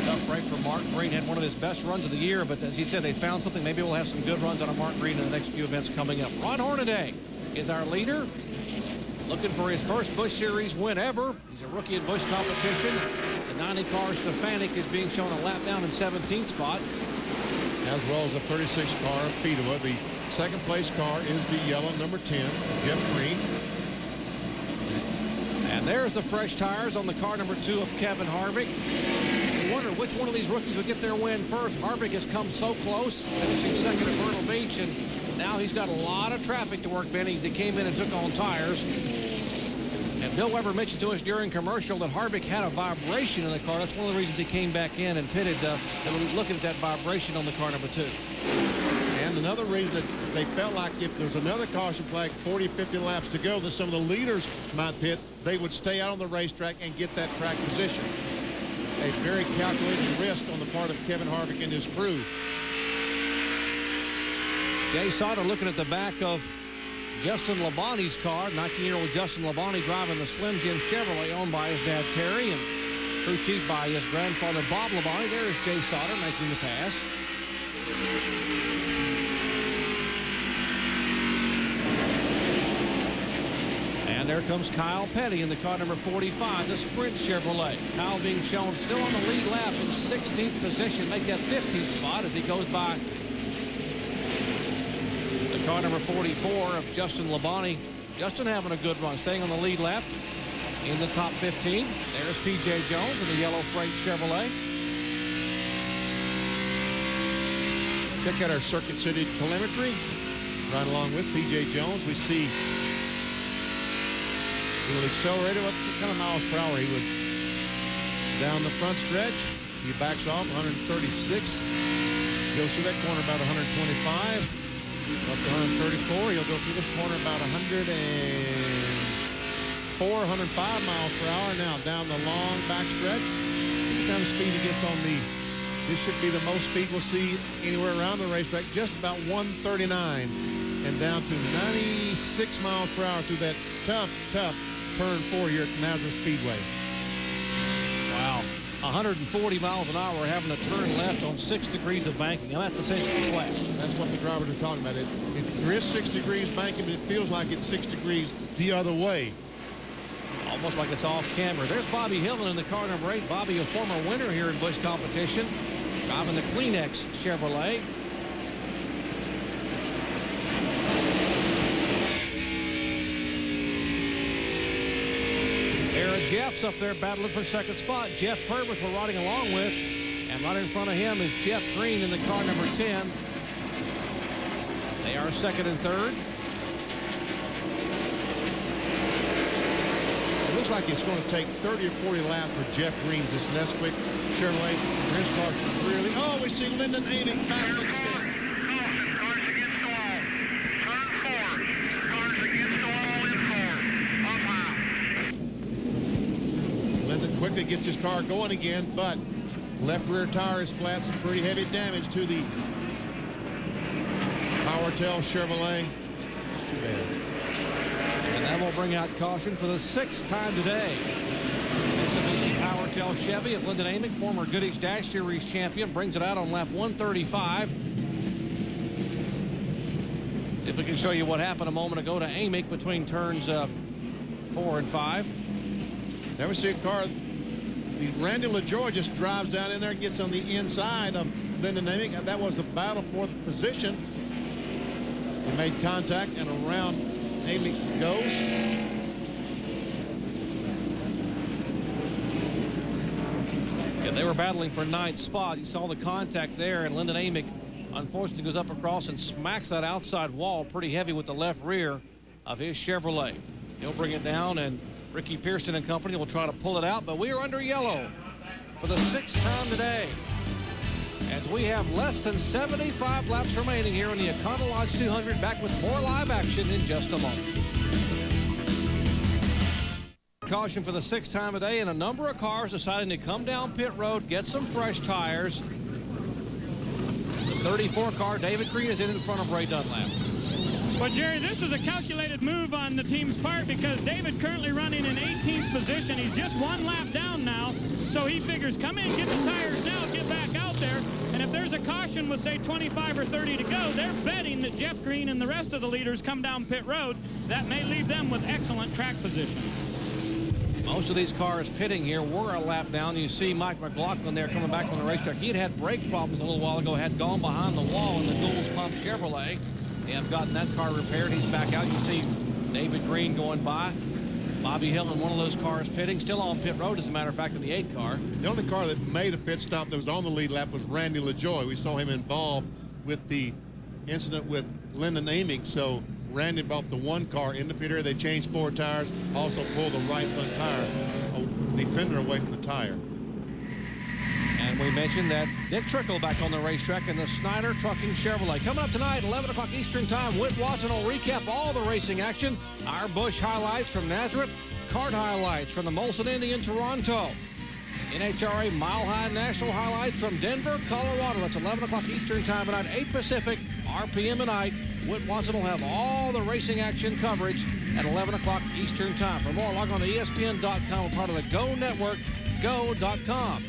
Tough break for Mark Green. Had one of his best runs of the year, but as he said, they found something. Maybe we'll have some good runs out of Mark Green in the next few events coming up. Ron Hornaday is our leader, looking for his first Busch Series win ever. He's a rookie in Busch competition. The 90 car Stefanik is being shown a lap down in 17th spot, as well as the 36 car of Fedewa. The second place car is the yellow number 10, Jeff Green. And there's the fresh tires on the car number 2 of Kevin Harvick. You wonder which one of these rookies would get their win first. Harvick has come so close, finishing second at Myrtle Beach, and now he's got a lot of traffic to work, Benny, as he came in and took on tires. And Bill Weber mentioned to us during commercial that Harvick had a vibration in the car. That's one of the reasons he came back in and pitted. They were looking at that vibration on the car number 2. And another reason that they felt like if there's another caution flag 40, 50 laps to go, that some of the leaders might pit, they would stay out on the racetrack and get that track position. A very calculated risk on the part of Kevin Harvick and his crew. Jay Sauter looking at the back of Justin Labonte's car. 19-year-old Justin Labonte driving the Slim Jim Chevrolet owned by his dad Terry and crew chief by his grandfather Bob Labonte. There's Jay Sauter making the pass. And there comes Kyle Petty in the car number 45, the Sprint Chevrolet. Kyle being shown still on the lead lap in 16th position, make that 15th spot as he goes by the car number 44 of Justin Labonte. Justin having a good run, staying on the lead lap in the top 15. There's P.J. Jones in the yellow Freight Chevrolet. Check out our Circuit City telemetry. Right along with P.J. Jones, we see he will accelerate what kind of miles per hour he would down the front stretch. He backs off 136. Goes through that corner about 125. Up to 134. He'll go through this corner about 140. 104, 105 miles per hour now down the long back stretch. The kind of speed he gets on this should be the most speed we'll see anywhere around the racetrack, just about 139, and down to 96 miles per hour through that tough turn 4 here at Nazareth Speedway. Wow. 140 miles an hour having to turn left on 6 degrees of banking. Now that's essentially flat. That's what the drivers are talking about. There is 6 degrees banking, but it feels like it's 6 degrees the other way. Almost like it's off camera. There's Bobby Hillman in the car number 8. Bobby, a former winner here in Busch competition, driving the Kleenex Chevrolet. Jeff's up there battling for second spot. Jeff Purvis we're riding along with. And right in front of him is Jeff Green in the car number 10. They are second and third. It looks like it's going to take 30 or 40 laps for Jeff Green's this Nesquik Chevrolet. His car really. Oh, we see Lyndon Amick back to the fence. Quickly gets his car going again, but left rear tire is flat. Some pretty heavy damage to the PowerTel Chevrolet. It's too bad. And that will bring out caution for the 6th time today. Mitsubishi PowerTel Chevy of Lyndon Amick, former Goodrich Dash Series champion, brings it out on lap 135. See if we can show you what happened a moment ago to Amick between turns 4 and 5. There we see a car. The Randy LaJoy just drives down in there and gets on the inside of Lyndon Amick. That was the battle for the position. They made contact and around Amick goes. Yeah, they were battling for 9th spot. You saw the contact there, and Lyndon Amick unfortunately goes up across and smacks that outside wall pretty heavy with the left rear of his Chevrolet. He'll bring it down, and Ricky Pearson and company will try to pull it out, but we are under yellow for the 6th time today, as we have less than 75 laps remaining here in the Econo Lodge 200. Back with more live action in just a moment. Caution for the 6th time today, and a number of cars deciding to come down pit road, get some fresh tires. The 34 car, David Green, is in front of Ray Dunlap. Well, Jerry, this is a calculated move on the team's part because David currently running in 18th position. He's just 1 lap down now, so he figures come in, get the tires now, get back out there, and if there's a caution with, say, 25 or 30 to go, they're betting that Jeff Green and the rest of the leaders come down pit road. That may leave them with excellent track position. Most of these cars pitting here were a lap down. You see Mike McLaughlin there coming back from the racetrack. He had brake problems a little while ago, had gone behind the wall in the Goulds Pump Chevrolet. They have gotten that car repaired. He's back out. You see David Green going by. Bobby Hill in one of those cars pitting, still on pit road, as a matter of fact, in the 8 car. The only car that made a pit stop that was on the lead lap was Randy LaJoy. We saw him involved with the incident with Lyndon Amick. So Randy brought the 1 car in the pit area. They changed 4 tires, also pulled the right front tire, the fender away from the tire. And we mentioned that Dick Trickle back on the racetrack in the Snyder Trucking Chevrolet. Coming up tonight, 11 o'clock Eastern Time, Whit Watson will recap all the racing action. Our Busch highlights from Nazareth, kart highlights from the Molson Indy in Toronto. NHRA Mile High National highlights from Denver, Colorado. That's 11 o'clock Eastern Time tonight, 8 Pacific, RPM tonight. Whit Watson will have all the racing action coverage at 11 o'clock Eastern Time. For more, log on to ESPN.com, part of the Go Network, go.com.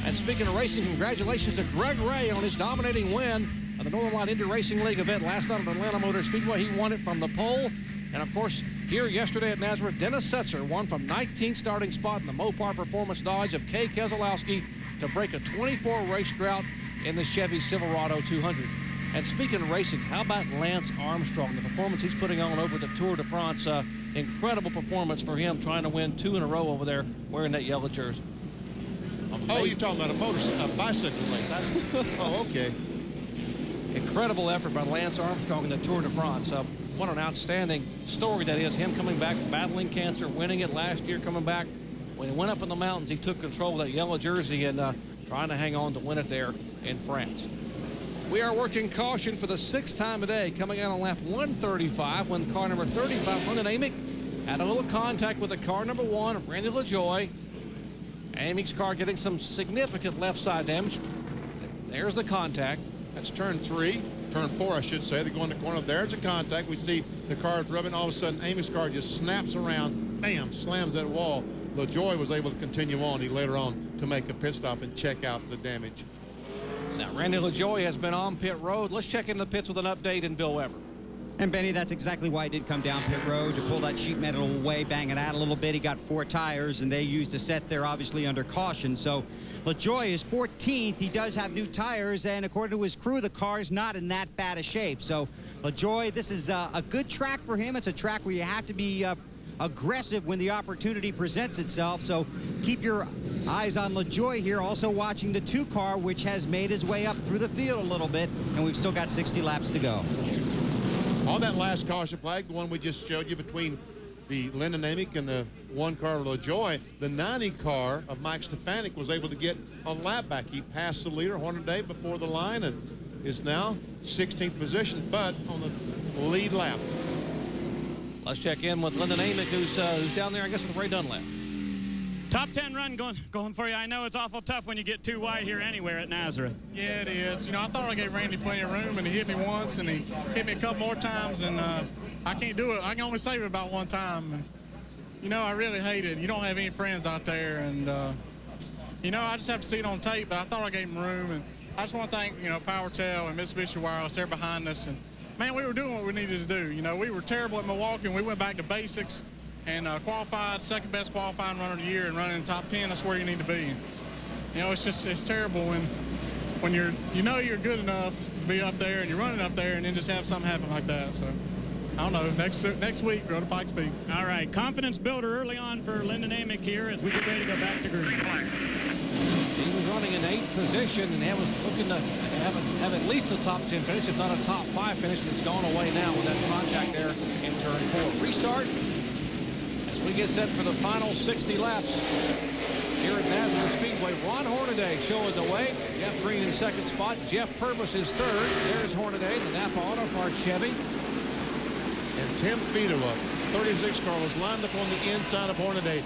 And speaking of racing, congratulations to Greg Ray on his dominating win of the Northern Light Indy Racing League event last night at Atlanta Motor Speedway. He won it from the pole. And, of course, here yesterday at Nazareth, Dennis Setzer won from 19th starting spot in the Mopar Performance Dodge of Kay Keselowski to break a 24-race drought in the Chevy Silverado 200. And speaking of racing, how about Lance Armstrong, the performance he's putting on over the Tour de France? Incredible performance for him, trying to win 2 in a row over there wearing that yellow jersey. Oh, you're talking about a bicycle race. Oh, okay. Incredible effort by Lance Armstrong in the Tour de France. What an outstanding story that is. Him coming back from battling cancer, winning it last year, coming back. When he went up in the mountains, he took control of that yellow jersey and trying to hang on to win it there in France. We are working caution for the 6th time today, coming out on lap 135 when car number 35, Lyndon Amick, Had a little contact with the car number 1 of Randy LaJoie. Amy's car getting some significant left side damage. There's the contact. That's turn 3. Turn 4, I should say. They go in the corner. There's a contact. We see the cars rubbing. All of a sudden, Amy's car just snaps around. Bam! Slams that wall. LaJoie was able to continue on. He later on to make a pit stop and check out the damage. Now, Randy LaJoie has been on pit road. Let's check into the pits with an update in Bill Weber. And Benny, that's exactly why he did come down pit road, to pull that sheet metal away, bang it out a little bit. He got 4 tires, and they used a set there, obviously under caution. So LaJoie is 14th. He does have new tires, and according to his crew, the car is not in that bad a shape. So LaJoie, this is a good track for him. It's a track where you have to be aggressive when the opportunity presents itself. So keep your eyes on LaJoie here, also watching the 2 car, which has made his way up through the field a little bit, and we've still got 60 laps to go. On that last caution flag, the one we just showed you between the Lyndon Amick and the 1 car of LaJoie, the 90 car of Mike Stefanik was able to get a lap back. He passed the leader, Hornaday, before the line and is now 16th position, but on the lead lap. Let's check in with Lyndon Amick, who's down there, I guess, with Ray Dunlap. Top 10 run going for you. I know it's awful tough when you get too wide here anywhere at Nazareth. Yeah, it is. You know, I thought I gave Randy plenty of room, and he hit me once, and he hit me a couple more times, and I can't do it. I can only save it about 1 time. And, you know, I really hate it. You don't have any friends out there, and, you know, I just have to see it on tape, but I thought I gave him room, and I just want to thank, you know, PowerTel and Mitsubishi Wireless. They're behind us, and, man, we were doing what we needed to do. You know, we were terrible at Milwaukee, and we went back to basics. And qualified, second best qualifying runner of the year, and running in the top 10. That's where you need to be. You know, it's terrible when you're good enough to be up there and you're running up there, and then just have something happen like that. So I don't know. Next week, go to Pikes Peak. All right, confidence builder early on for Lyndon Amick here as we get ready to go back to green. He was running in 8th position and was looking to have at least a top 10 finish, if not a top 5 finish. But it's gone away now with that contact there in turn 4. Restart. We get set for the final 60 laps here at Nazareth Speedway. Ron Hornaday showing the way. Jeff Green in 2nd spot. Jeff Purvis is 3rd. There's Hornaday, the Napa Auto Parts Chevy. And Tim Fedua, 36 car, was lined up on the inside of Hornaday,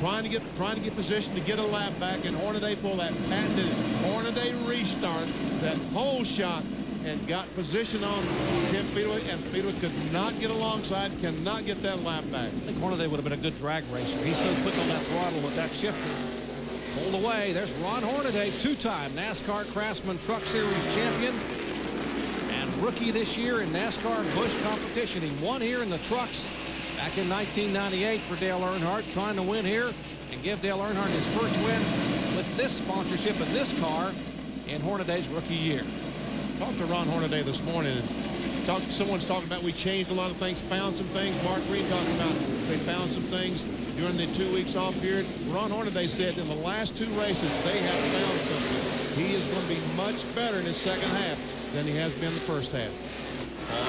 trying to get position to get a lap back, and Hornaday pulled that patented Hornaday restart, that pole shot, and got position on Tim Fedua, and Fedua could not get alongside, cannot get that lap back. I think Hornaday would have been a good drag racer. He's so quick on that throttle with that shifter. Pulled away. There's Ron Hornaday, 2-time NASCAR Craftsman Truck Series champion and rookie this year in NASCAR Busch competition. He won here in the trucks back in 1998 for Dale Earnhardt, trying to win here and give Dale Earnhardt his first win with this sponsorship of this car in Hornaday's rookie year. Talked to Ron Hornaday this morning, and someone's talking about we changed a lot of things, found some things. Mark Green talking about they found some things during the 2 weeks off period. Ron Hornaday said in the last 2 races they have found something. He is going to be much better in his second half than he has been in the first half.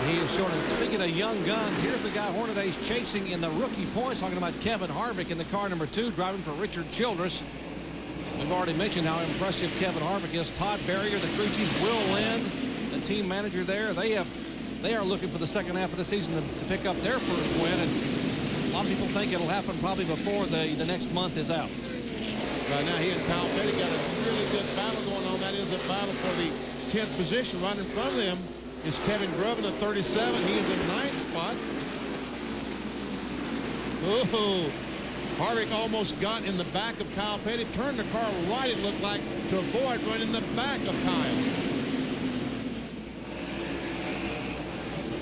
He is showing, speaking of young guns, here's the guy Hornaday's chasing in the rookie points, talking about Kevin Harvick in the car number 2, driving for Richard Childress. We've already mentioned how impressive Kevin Harvick is. Todd Berrier, the crew chief, Will Lynn, the team manager there. They are looking for the second half of the season to pick up their first win, and a lot of people think it'll happen probably before the next month is out. Right now, he and Kyle Petty got a really good battle going on. That is a battle for the 10th position. Right in front of them is Kevin Grubb in the 37. He is in 9th spot. Oh, Harvick almost got in the back of Kyle Petty, turned the car right, it looked like, to avoid running in the back of Kyle.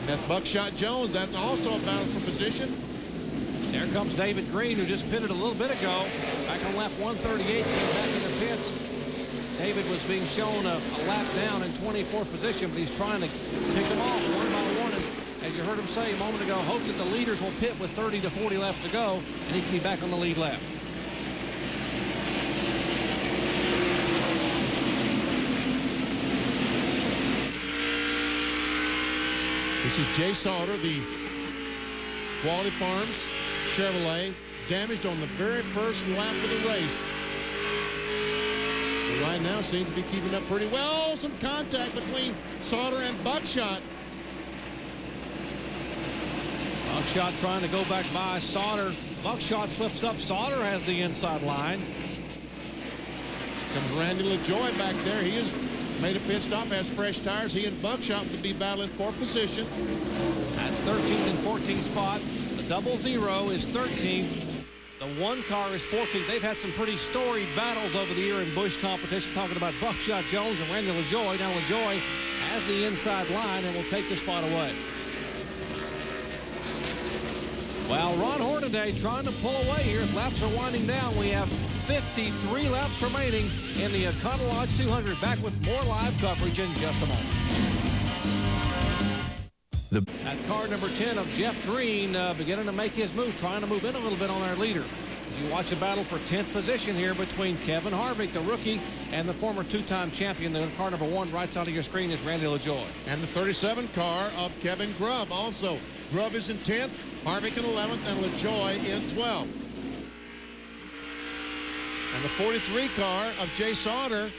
That's Buckshot Jones. That's also a battle for position. There comes David Green, who just pitted a little bit ago. Back on lap 138, came back in the pits. David was being shown a lap down in 24th position, but he's trying to pick them off one by one. And as you heard him say a moment ago, hope that the leaders will pit with 30 to 40 laps to go, and he can be back on the lead lap. This is Jay Sauter, the Quality Farms Chevrolet, damaged on the very first lap of the race. But right now seems to be keeping up pretty well. Some contact between Sauter and Buckshot. Buckshot trying to go back by Sauter. Buckshot slips up. Sauter has the inside line. Comes Randy LaJoy back there. He has made a pit stop, has fresh tires. He and Buckshot will be battling for position. That's 13th and 14th spot. The 00 is 13th. The 1 car is 14th. They've had some pretty storied battles over the year in Busch competition, talking about Buckshot Jones and Randy LaJoy. Now LaJoy has the inside line and will take the spot away. Well, Ron Hornaday trying to pull away here. Laps are winding down. We have 53 laps remaining in the Econo Lodge 200. Back with more live coverage in just a moment. At car number 10 of Jeff Green beginning to make his move, trying to move in a little bit on our leader. As you watch the battle for 10th position here between Kevin Harvick, the rookie, and the former 2-time champion. The car number 1 right side of your screen is Randy LaJoy. And the 37 car of Kevin Grubb also. Grubb is in 10th, Harvick in 11th, and LaJoy in 12th. And the 43 car of Jay Sauter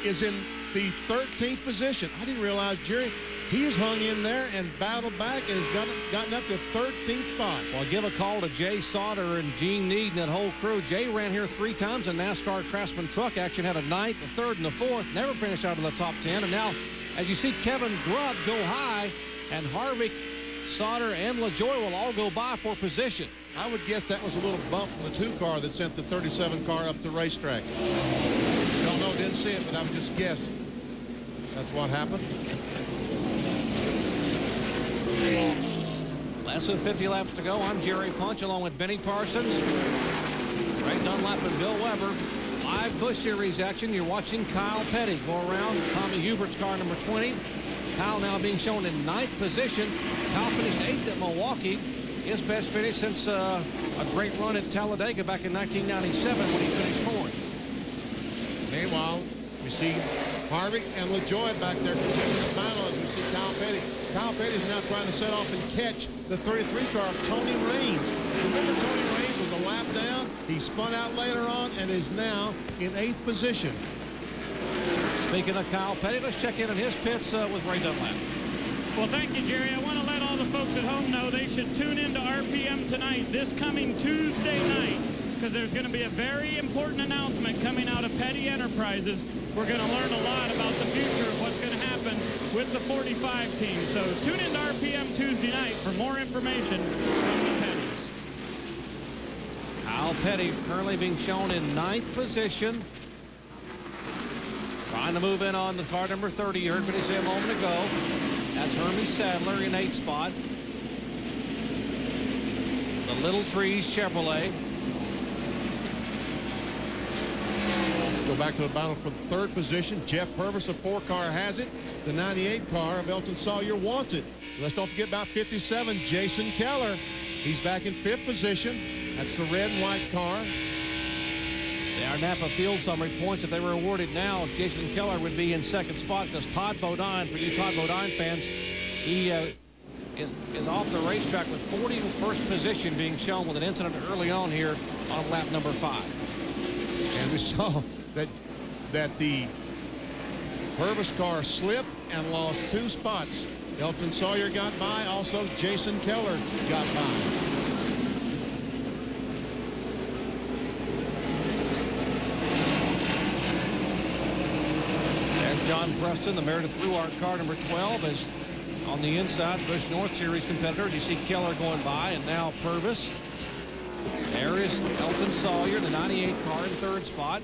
is in the 13th position. I didn't realize, Jerry, he has hung in there and battled back and has gotten up to 13th spot. Well, give a call to Jay Sauter and Gene Need and that whole crew. Jay ran here 3 times in NASCAR Craftsman Truck Action, had a 9th, a 3rd, and a 4th. Never finished out of the top 10. And now, as you see Kevin Grubb go high, and Harvick, Sauter, and LaJoy will all go by for position. I would guess that was a little bump from the 2 car that sent the 37 car up the racetrack. Don't know, didn't see it, but I would just guess that's what happened. Less than 50 laps to go. I'm Jerry Punch along with Benny Parsons, Ray Dunlap, and Bill Weber. Live Busch Series action. You're watching Kyle Petty go around Tommy Hubert's car number 20. Kyle now being shown in 9th position. Kyle finished 8th at Milwaukee. His best finish since a great run at Talladega back in 1997 when he finished 4th. Meanwhile, we see Harvick and LaJoy back there continuing the battle as we see Kyle Petty. Kyle Petty is now trying to set off and catch the 33 car of Tony Raines. Remember, Tony Raines was a lap down. He spun out later on and is now in 8th position. Speaking of Kyle Petty, let's check in on his pits with Ray Dunlap. Well, thank you, Jerry. I want to let all the folks at home know they should tune in to RPM tonight, this coming Tuesday night, because there's going to be a very important announcement coming out of Petty Enterprises. We're going to learn a lot about the future of what's going to happen with the 45 team. So tune in to RPM Tuesday night for more information from the Pettys. Kyle Petty currently being shown in 9th position. Trying to move in on the car number 30. You heard me say a moment ago. That's Hermie Sadler in 8th spot. The Little Trees Chevrolet. Go back to the battle for the 3rd position. Jeff Purvis, a 4 car, has it. The 98 car of Elton Sawyer wants it. Let's don't forget about 57, Jason Keller. He's back in 5th position. That's the red and white car. Our Napa Field Summary points, if they were awarded now, Jason Keller would be in 2nd spot because Todd Bodine, for you Todd Bodine fans, he is off the racetrack with 41st position being shown with an incident early on here on lap number 5. And we saw that the Purvis car slipped and lost 2 spots. Elton Sawyer got by. Also, Jason Keller got by. John Preston, the Meredith Ruart car number 12, is on the inside. Busch North Series competitors. You see Keller going by, and now Purvis. There is Elton Sawyer, the 98 car in 3rd spot.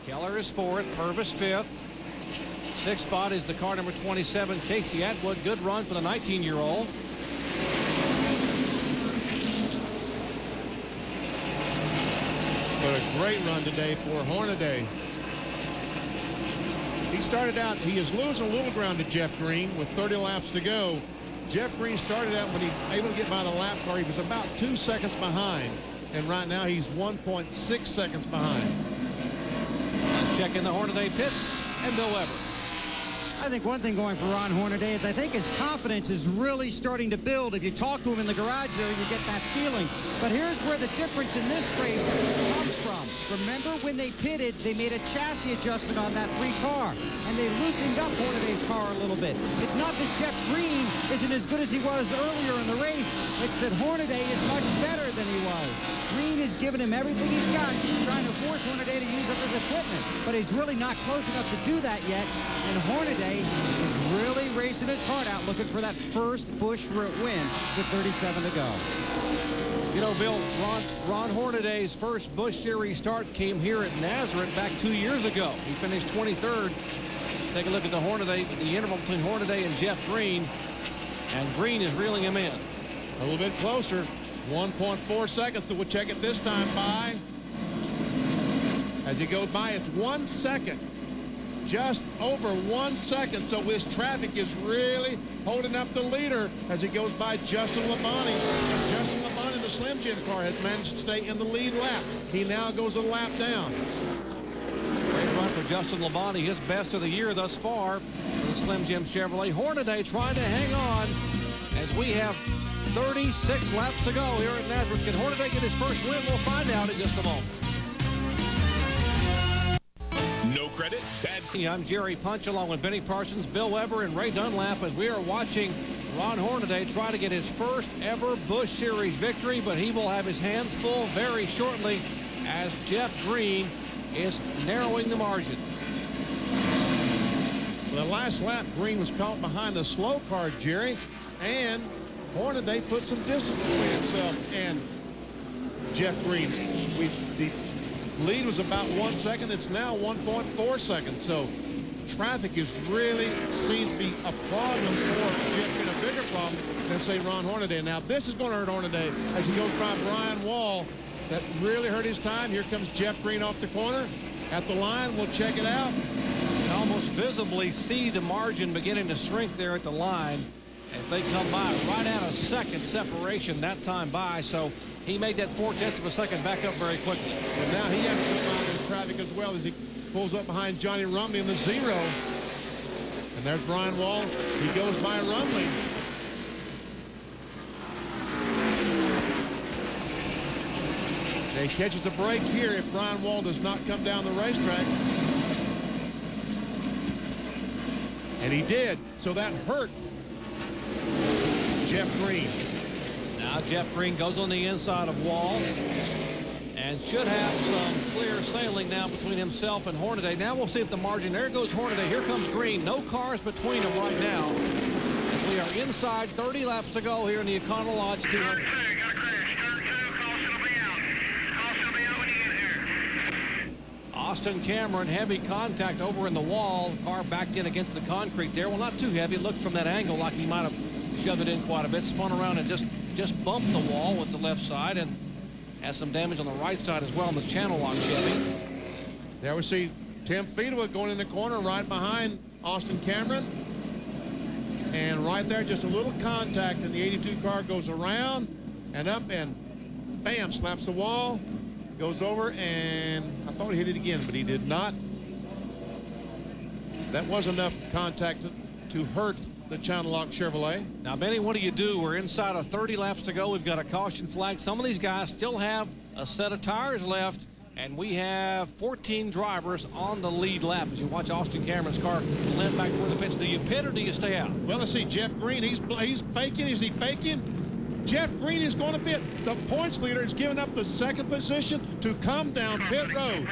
Keller is 4th, Purvis 5th. 6th spot is the car number 27, Casey Atwood. Good run for the 19-year-old. But a great run today for Hornaday. He started out, he is losing a little ground to Jeff Green with 30 laps to go. Jeff Green started out when he was able to get by the lap car. He was about 2 seconds behind. And right now he's 1.6 seconds behind. Let's check in the Hornaday pits and Bill Weber. I think one thing going for Ron Hornaday is I think his confidence is really starting to build. If you talk to him in the garage there, you get that feeling. But here's where the difference in this race comes from. Remember when they pitted, they made a chassis adjustment on that 3 car, and they loosened up Hornaday's car a little bit. It's not that Jeff Green isn't as good as he was earlier in the race. It's that Hornaday is much better than he was. Green has given him everything he's got, trying to force Hornaday to use up his equipment. But he's really not close enough to do that yet. And Hornaday is really racing his heart out, looking for that first Busch win with 37 to go. You know, Bill, Ron Hornaday's first Busch Series start came here at Nazareth back 2 years ago. He finished 23rd. Take a look at the interval between Hornaday and Jeff Green. And Green is reeling him in. A little bit closer. 1.4 seconds, so we'll check it this time by. As he goes by, it's 1 second. Just over 1 second, so his traffic is really holding up the leader as he goes by Justin Labonte. Justin Labonte, the Slim Jim car, has managed to stay in the lead lap. He now goes a lap down. Great run for Justin Labonte, his best of the year thus far for the Slim Jim Chevrolet. Hornaday trying to hang on as we have 36 laps to go here at Nazareth. Can Hornaday get his first win? We'll find out in just a moment. No credit, bad. I'm Jerry Punch along with Benny Parsons, Bill Weber, and Ray Dunlap as we are watching Ron Hornaday try to get his first ever Busch Series victory, but he will have his hands full very shortly as Jeff Green is narrowing the margin. The last lap, Green was caught behind the slow car, Jerry, and Hornaday put some distance between himself and Jeff Green. The lead was about 1 second. It's now 1.4 seconds. So traffic is really seems to be a problem for Jeff Green, a bigger problem than, say, Ron Hornaday. Now, this is going to hurt Hornaday as he goes by Brian Wall. That really hurt his time. Here comes Jeff Green off the corner at the line. We'll check it out. You can almost visibly see the margin beginning to shrink there at the line as they come by right out of second separation that time by. So he made that 0.4 of a second back up very quickly. And now he has to find the traffic as well as he pulls up behind Johnny Rumley in the 0. And there's Brian Wall. He goes by Rumley. He catches a break here if Brian Wall does not come down the racetrack. And he did. So that hurt Jeff Green. Now Jeff Green goes on the inside of Wall and should have some clear sailing now between himself and Hornaday. Now we'll see if the margin, there goes Hornaday, here comes Green. No cars between them right now as we are inside 30 laps to go here in the Econo Lodge 200. Austin Cameron, heavy contact over in the wall. Car backed in against the concrete there. Well, not too heavy. It looked from that angle like he might have shoved it in quite a bit. Spun around and just bumped the wall with the left side and has some damage on the right side as well in the channel lock Chevy. There we see Tim Fedewa going in the corner right behind Austin Cameron. And right there, just a little contact, and the 82 car goes around and up and bam, slaps the wall. Goes over, and I thought he hit it again, but he did not. That was enough contact to hurt the channel lock Chevrolet. Now, Benny, what do you do? We're inside of 30 laps to go. We've got a caution flag. Some of these guys still have a set of tires left, and we have 14 drivers on the lead lap. As you watch Austin Cameron's car land back toward the pits, do you pit or do you stay out? Well, let's see. Jeff Green, he's faking. Is he faking? Jeff Green is going to pit. The points leader is giving up the second position to come down pit road.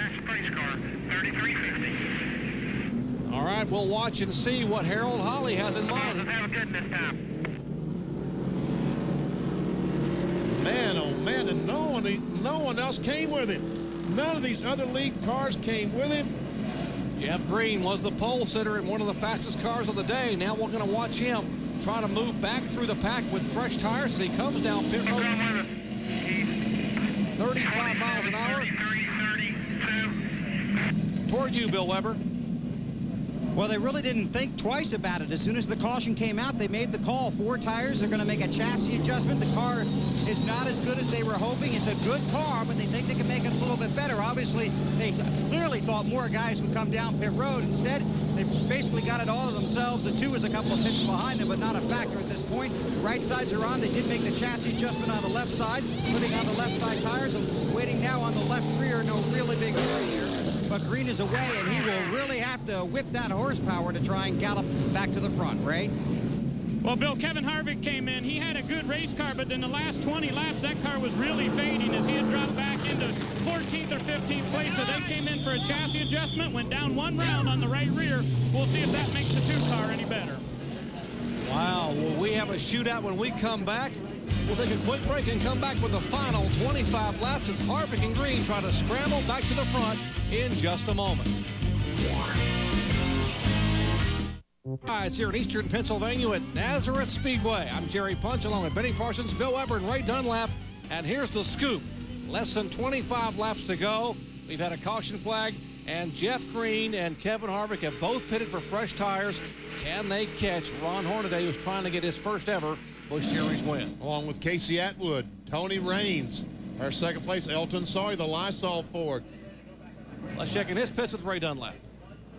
All right, we'll watch and see what Harold Holly has in mind. Man, oh man, and no one else came with him. None of these other league cars came with him. Jeff Green was the pole sitter in one of the fastest cars of the day. Now we're going to watch him try to move back through the pack with fresh tires as he comes down pit road. 35 miles an hour. Toward you, Bill Weber. Well, they really didn't think twice about it. As soon as the caution came out, they made the call. 4 tires. They're going to make a chassis adjustment. The car is not as good as they were hoping. It's a good car, but they think they can make it a little bit better. Obviously, they clearly thought more guys would come down pit road. Instead, they basically got it all to themselves. The 2 is a couple of pits behind them, but not a factor at this point. Right sides are on. They did make the chassis adjustment on the left side, putting on the left side tires and waiting now on the left rear. No really big hurry here. But Green is away, and he will really have to whip that horsepower to try and gallop back to the front, Ray. Well, Bill, Kevin Harvick came in. He had a good race car, but in the last 20 laps, that car was really fading as he had dropped back into 14th or 15th place. So they came in for a chassis adjustment, went down one round on the right rear. We'll see if that makes the 2-car any better. Wow, well, we have a shootout when we come back. We'll take a quick break and come back with the final 25 laps as Harvick and Green try to scramble back to the front in just a moment. Hi, it's here in Eastern Pennsylvania at Nazareth Speedway. I'm Jerry Punch along with Benny Parsons, Bill Weber, and Ray Dunlap. And here's the scoop. Less than 25 laps to go. We've had a caution flag, and Jeff Green and Kevin Harvick have both pitted for fresh tires. Can they catch Ron Hornaday, who's trying to get his first ever Busch Series win? Along with Casey Atwood, Tony Raines, our second place, Elton Sawyer, the Lysol Ford. Let's check in his pits with Ray Dunlap.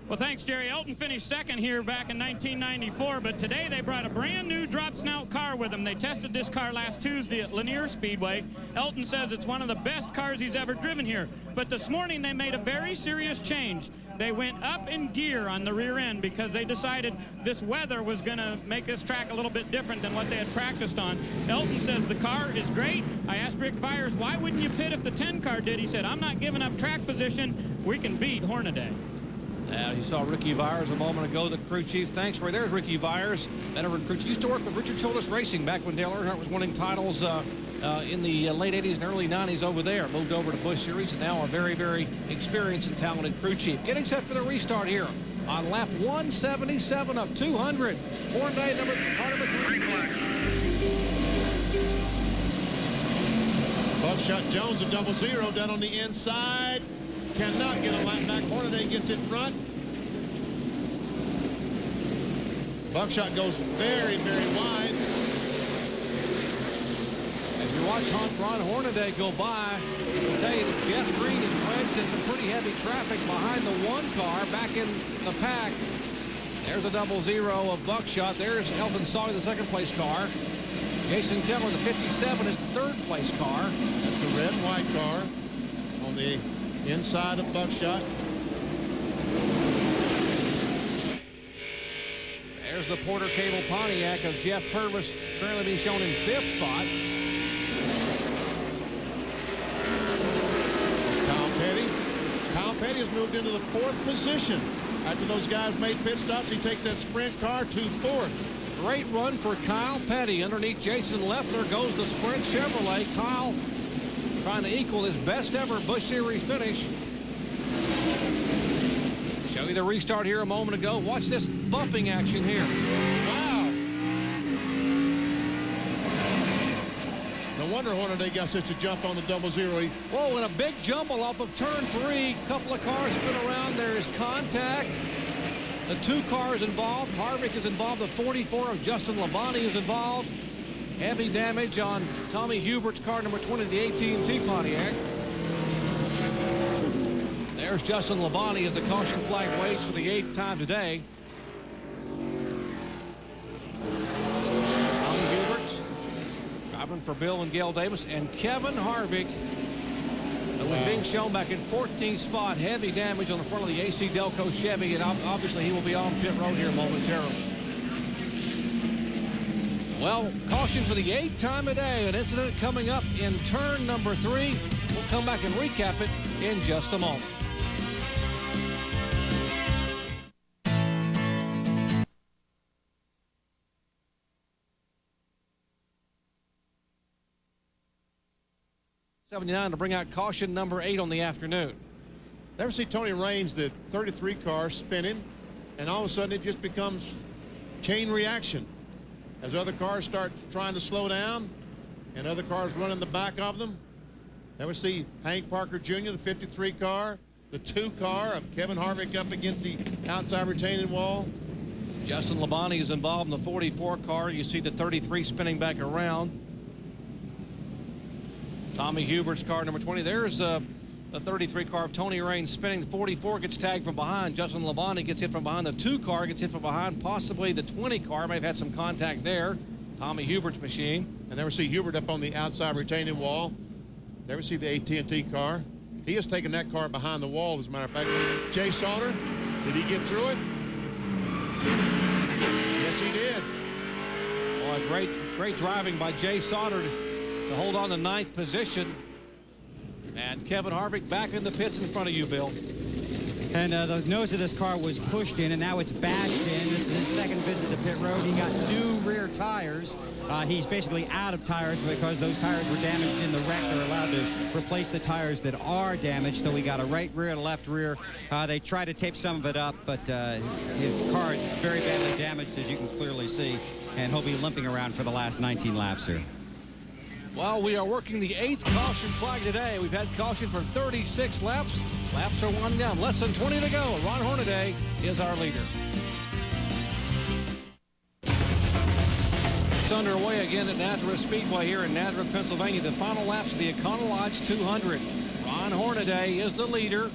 Well, thanks, Jerry. Elton finished second here back in 1994, but today they brought a brand new drop snout car with them. They tested this car last Tuesday at Lanier Speedway. Elton says it's one of the best cars he's ever driven here. But this morning they made a very serious change. They went up in gear on the rear end because they decided this weather was going to make this track a little bit different than what they had practiced on. Elton says the car is great. I asked Rick Vyers, why wouldn't you pit if the 10 car did? He said, I'm not giving up track position. We can beat Hornaday. You saw Ricky Vyers a moment ago, the crew chief. Thanks, Ray. There's Ricky Vyers, veteran crew chief. Used to work with Richard Childress Racing back when Dale Earnhardt was winning titles in the late 80s and early 90s over there. Moved over to Busch Series and now a very, very experienced and talented crew chief. Getting set for the restart here on lap 177 of 200. Hornaday, car number 3. Buckshot Jones, a 0-0 down on the inside. Cannot get a lap back. Hornaday gets in front. Buckshot goes very, very wide. As you watch Ron Hornaday go by, I'll tell you that Jeff Green is wedged in some pretty heavy traffic behind the 1 car back in the pack. There's a 0-0 of Buckshot. There's Elton Sawyer, the second place car. Jason Keller, the 57, is the third place car. That's the red and white car on the inside of Buckshot. There's the Porter Cable Pontiac of Jeff Purvis, currently being shown in 5th spot. Kyle Petty has moved into the 4th position. After those guys made pit stops, he takes that sprint car to 4th. Great run for Kyle Petty. Underneath Jason Leffler goes the Sprint Chevrolet. Kyle trying to equal his best ever Busch Series finish. Show you the restart here a moment ago. Watch this bumping action here. Wow. No wonder Hornaday got such a jump on the 0-0. Whoa, and a big jumble off of turn 3. Couple of cars spin around. There is contact. The 2 cars involved. Harvick is involved. The 44 of Justin Labonte is involved. Heavy damage on Tommy Hubert's car number 20, the AT&T Pontiac. There's Justin Labonte as the caution flag waits for the 8th time today. Tommy Hubert's driving for Bill and Gail Davis, and Kevin Harvick, that was being shown back in 14th spot. Heavy damage on the front of the AC Delco Chevy, and obviously he will be on pit road here momentarily. Well, caution for the 8th time a day. An incident coming up in turn number 3. We'll come back and recap it in just a moment. '79 to bring out caution number 8 on the afternoon. Never see Tony Raines, the 33 car, spinning, and all of a sudden it just becomes chain reaction. As other cars start trying to slow down and other cars run in the back of them. Never see Hank Parker Jr., the 53 car, the 2 car of Kevin Harvick up against the outside retaining wall. Justin Labonte is involved in the 44 car. You see the 33 spinning back around. Tommy Hubert's car number 20. There's the 33 car of Tony Raines spinning. The 44 gets tagged from behind. Justin Labonte gets hit from behind. The 2 car gets hit from behind. Possibly the 20 car may have had some contact there. Tommy Hubert's machine. And never see Hubert up on the outside retaining wall. Never see the AT&T car. He has taken that car behind the wall, as a matter of fact. Jay Sauter, did he get through it? Yes, he did. Great driving by Jay Sauter to hold on to 9th position. And Kevin Harvick back in the pits in front of you, Bill. And the nose of this car was pushed in, and now it's bashed in. This is his second visit to pit road. He got new rear tires. He's basically out of tires because those tires were damaged in the wreck. They're allowed to replace the tires that are damaged. So we got a right rear, left rear. They tried to tape some of it up, but his car is very badly damaged, as you can clearly see. And he'll be limping around for the last 19 laps here. Well, we are working the 8th caution flag today. We've had caution for 36 laps. Laps are winding down. Less than 20 to go. Ron Hornaday is our leader. It's underway again at Nazareth Speedway here in Nazareth, Pennsylvania. The final laps of the Econo Lodge 200. Ron Hornaday is the leader.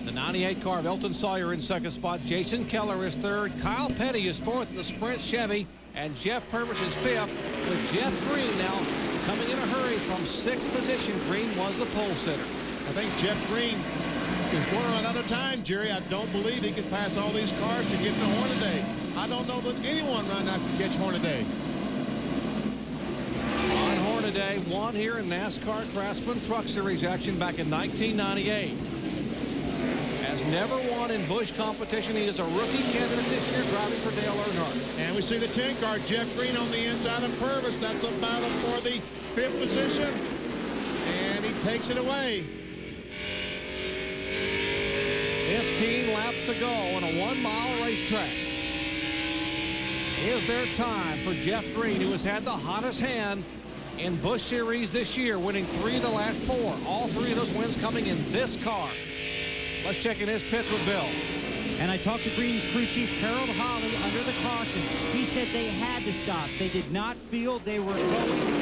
The 98 car of Elton Sawyer in second spot. Jason Keller is third. Kyle Petty is fourth in the Sprint Chevy. And Jeff Purvis is fifth, with Jeff Green now coming in a hurry from 6th position. Green was the pole sitter. I think Jeff Green is going on another time, Jerry. I don't believe he could pass all these cars to get to Hornaday. I don't know that anyone right now can catch Hornaday. Ron Hornaday won here in NASCAR Craftsman Truck Series action back in 1998. Has never won in Busch competition. He is a rookie candidate this year driving for Dale Earnhardt. And we see the 10 car, Jeff Green on the inside of Purvis. That's a battle for the 5th position. And he takes it away. 15 laps to go on a 1-mile racetrack. Is there time for Jeff Green, who has had the hottest hand in Busch Series this year, winning 3 of the last 4. All 3 of those wins coming in this car. Let's check in his pits with Bill. And I talked to Green's crew chief, Harold Holley, under the caution. He said they had to stop. They did not feel they were going to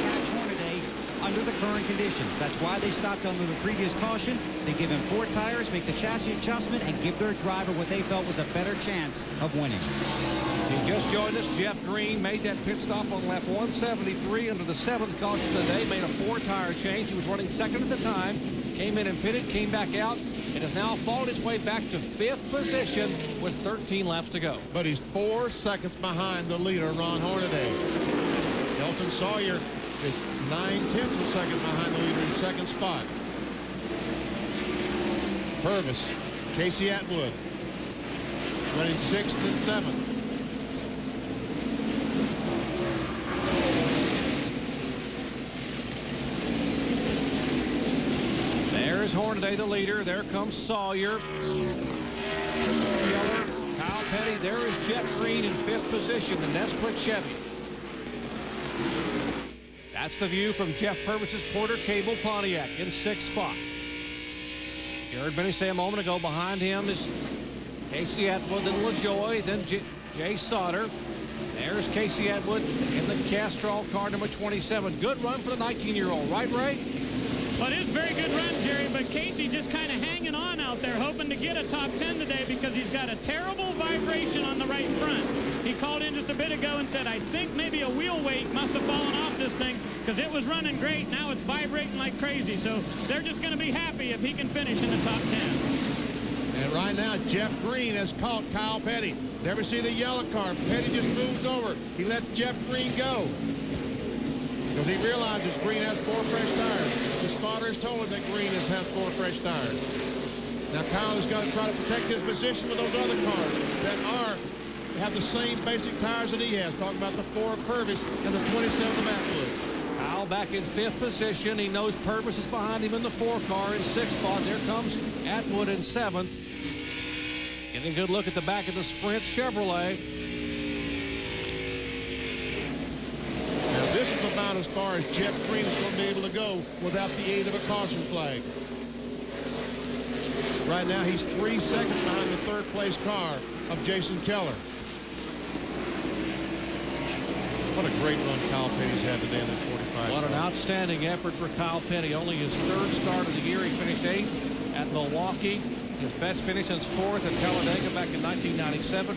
catch Hornaday under the current conditions. That's why they stopped under the previous caution. They give him 4 tires, make the chassis adjustment, and give their driver what they felt was a better chance of winning. He just joined us. Jeff Green made that pit stop on lap 173 under the 7th caution of the day, made a 4-tire change. He was running second at the time, came in and pitted, came back out, and has now followed his way back to 5th position with 13 laps to go. But he's 4 seconds behind the leader, Ron Hornaday. Elton Sawyer is 9/10 of a second behind the leader in second spot. Purvis, Casey Atwood, running 6th and 7th. There's Hornaday, the leader. There comes Sawyer. Keller, Kyle Petty. There is Jeff Green in 5th position, the Nesquik Chevy. That's the view from Jeff Purvis's Porter Cable Pontiac in 6th spot. You heard Benny say a moment ago, behind him is Casey Atwood, then LaJoy, then Jay Sauter. There's Casey Atwood in the Castrol car number 27. Good run for the 19-year-old, right, Ray? Well, it is a very good run, Jerry, but Casey just kind of hanging on out there, hoping to get a top 10 today because he's got a terrible vibration on the right front. He called in just a bit ago and said, I think maybe a wheel weight must have fallen off this thing because it was running great. Now it's vibrating like crazy. So they're just going to be happy if he can finish in the top 10. And right now, Jeff Green has caught Kyle Petty. Never see the yellow car. Petty just moves over. He lets Jeff Green go because he realizes Green has 4 fresh tires. The spotter has told him that Green has 4 fresh tires. Now Kyle has got to try to protect his position with those other cars that have the same basic tires that he has. Talking about the 4 of Purvis and the 27 of Atwood. Kyle back in 5th position. He knows Purvis is behind him in the 4 car in 6th spot. There comes Atwood in 7th. Getting a good look at the back of the Sprint Chevrolet. Now this is about as far as Jeff Green is going to be able to go without the aid of a caution flag. Right now he's 3 seconds behind the 3rd place car of Jason Keller. What a great run Kyle Petty's had today in that 45. What an outstanding effort for Kyle Petty. Only his 3rd start of the year. He finished 8th at Milwaukee. His best finish since 4th at Talladega back in 1997.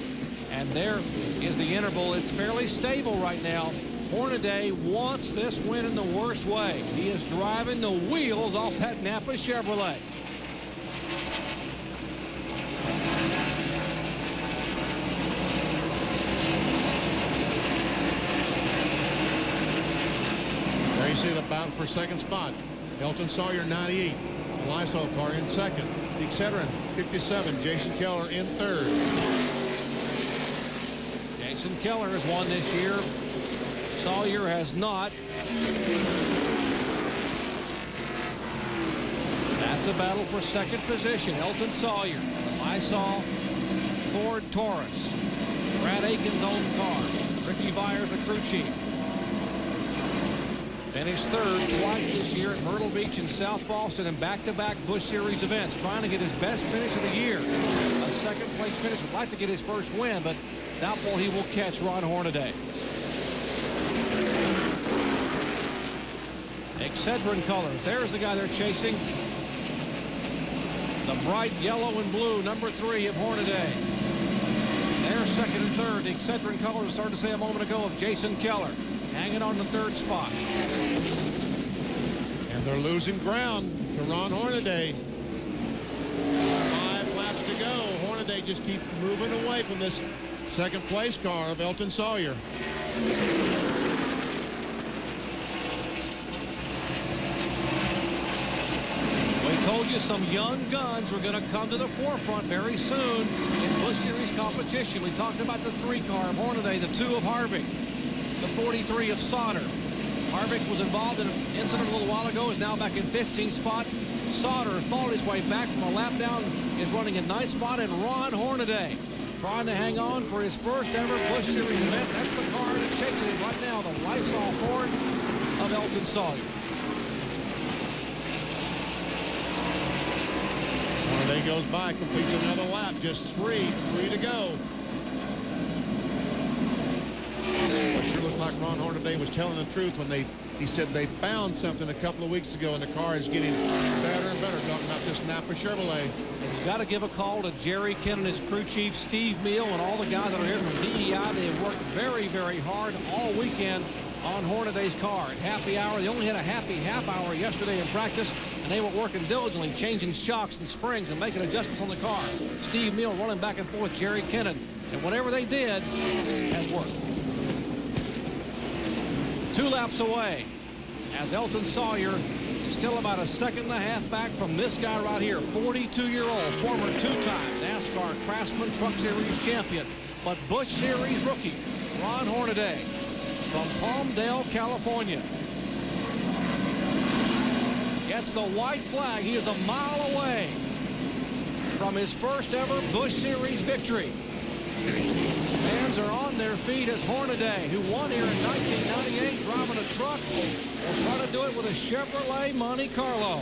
And there is the interval. It's fairly stable right now. Hornaday wants this win in the worst way. He is driving the wheels off that Napa Chevrolet. see the battle for second spot. Elton Sawyer, 98. The Lysol car in second. The Excedrin, 57. Jason Keller in third. Jason Keller has won this year. Sawyer has not. That's a battle for second position. Elton Sawyer, Lysol, Ford Taurus, Brad Aiken's own car. Ricky Byers, the crew chief. Finished third twice this year at Myrtle Beach and South Boston in back-to-back Busch Series events, trying to get his best finish of the year. A second-place finish. Would like to get his first win, but doubtful he will catch Ron Hornaday. Excedrin colors. There's the guy they're chasing. The bright yellow and blue, number 3 of Hornaday. They're second and third. The Excedrin colors started to say a moment ago of Jason Keller, hanging on the third spot. And they're losing ground to Ron Hornaday. 5 laps to go. Hornaday just keeps moving away from this second place car of Elton Sawyer. Told you some young guns were going to come to the forefront very soon in Busch Series competition. We talked about the 3 car of Hornaday, the 2 of Harvick, the 43 of Sauter. Harvick was involved in an incident a little while ago, is now back in 15th spot. Sauter fought his way back from a lap down, is running in 9th spot, and Ron Hornaday trying to hang on for his first ever Busch Series event. That's the car that's chasing him right now, the Lysol Ford of Elton Sawyer. Hornaday goes by, completes another lap, just 3 to go. It sure looked like Ron Hornaday was telling the truth when he said they found something a couple of weeks ago and the car is getting better and better, talking about this Napa Chevrolet. And you got to give a call to Jerry Ken and his crew chief, Steve Meal, and all the guys that are here from DEI. They have worked very, very hard all weekend on Hornaday's car. At happy hour, they only had a happy half hour yesterday in practice, and they were working diligently, changing shocks and springs and making adjustments on the car. Steve Meal running back and forth, Jerry Kennan, and whatever they did has worked. 2 laps away as Elton Sawyer is still about a second and a half back from this guy right here, 42-year-old, former 2-time NASCAR Craftsman Truck Series champion, but Busch Series rookie, Ron Hornaday from Palmdale, California. Gets the white flag. He is a mile away from his first ever Busch Series victory. Fans are on their feet as Hornaday, who won here in 1998 driving a truck, will try to do it with a Chevrolet Monte Carlo.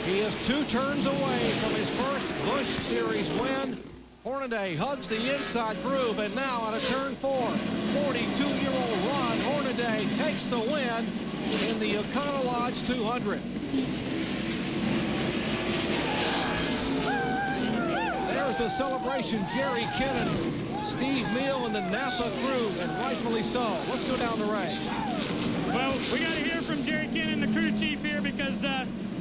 He is 2 turns away from his first Busch Series win. Hornaday hugs the inside groove, and now out of turn 4, 42-year-old Ron Hornaday takes the win in the Econo Lodge 200. There's the celebration. Jerry Kennan, Steve Meal, and the Napa crew, and rightfully so. Let's go down the Ray. Well, we got to hear from Jerry Kennan, the crew chief here, because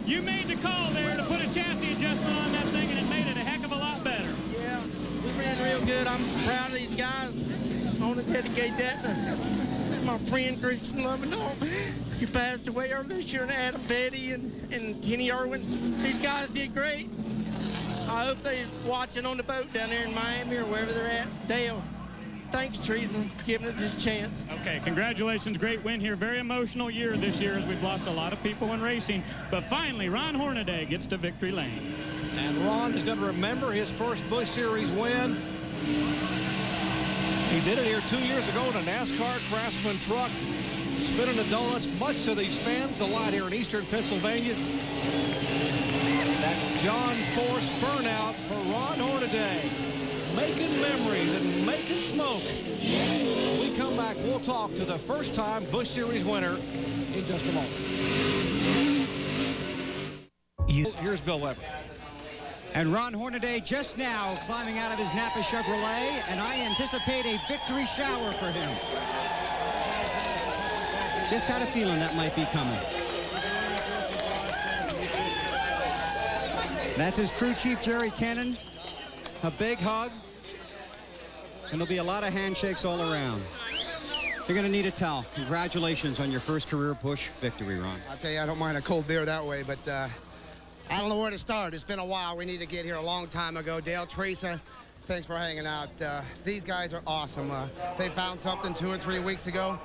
you made the call there to put a chassis adjustment on that thing, and it made it a heck of a lot better. Yeah, we ran real good. I'm proud of these guys. I want to dedicate that to my friend Christian Lovendall. He passed away earlier this year, and Adam Petty and Kenny Irwin. These guys did great. I hope they're watching on the boat down there in Miami or wherever they're at. Dale, thanks, Teresa, for giving us this chance. Okay, congratulations. Great win here. Very emotional year this year as we've lost a lot of people in racing. But finally, Ron Hornaday gets to victory lane. And Ron is going to remember his first Busch Series win. He did it here 2 years ago in a NASCAR Craftsman truck, spinning the donuts, much to these fans' delight here in eastern Pennsylvania. That John Force burnout for Ron Hornaday, making memories and making smoke. When we come back, we'll talk to the first-time Busch Series winner in just a moment. Here's Bill Weber. And Ron Hornaday just now climbing out of his Napa Chevrolet, and I anticipate a victory shower for him. Just had a feeling that might be coming. That's his crew chief, Jerry Kennan. A big hug. And there'll be a lot of handshakes all around. You're going to need a towel. Congratulations on your first career Busch victory, Ron. I'll tell you, I don't mind a cold beer that way, but I don't know where to start. It's been a while. We need to get here a long time ago. Dale, Teresa, thanks for hanging out. These guys are awesome. They found something 2 or 3 weeks ago.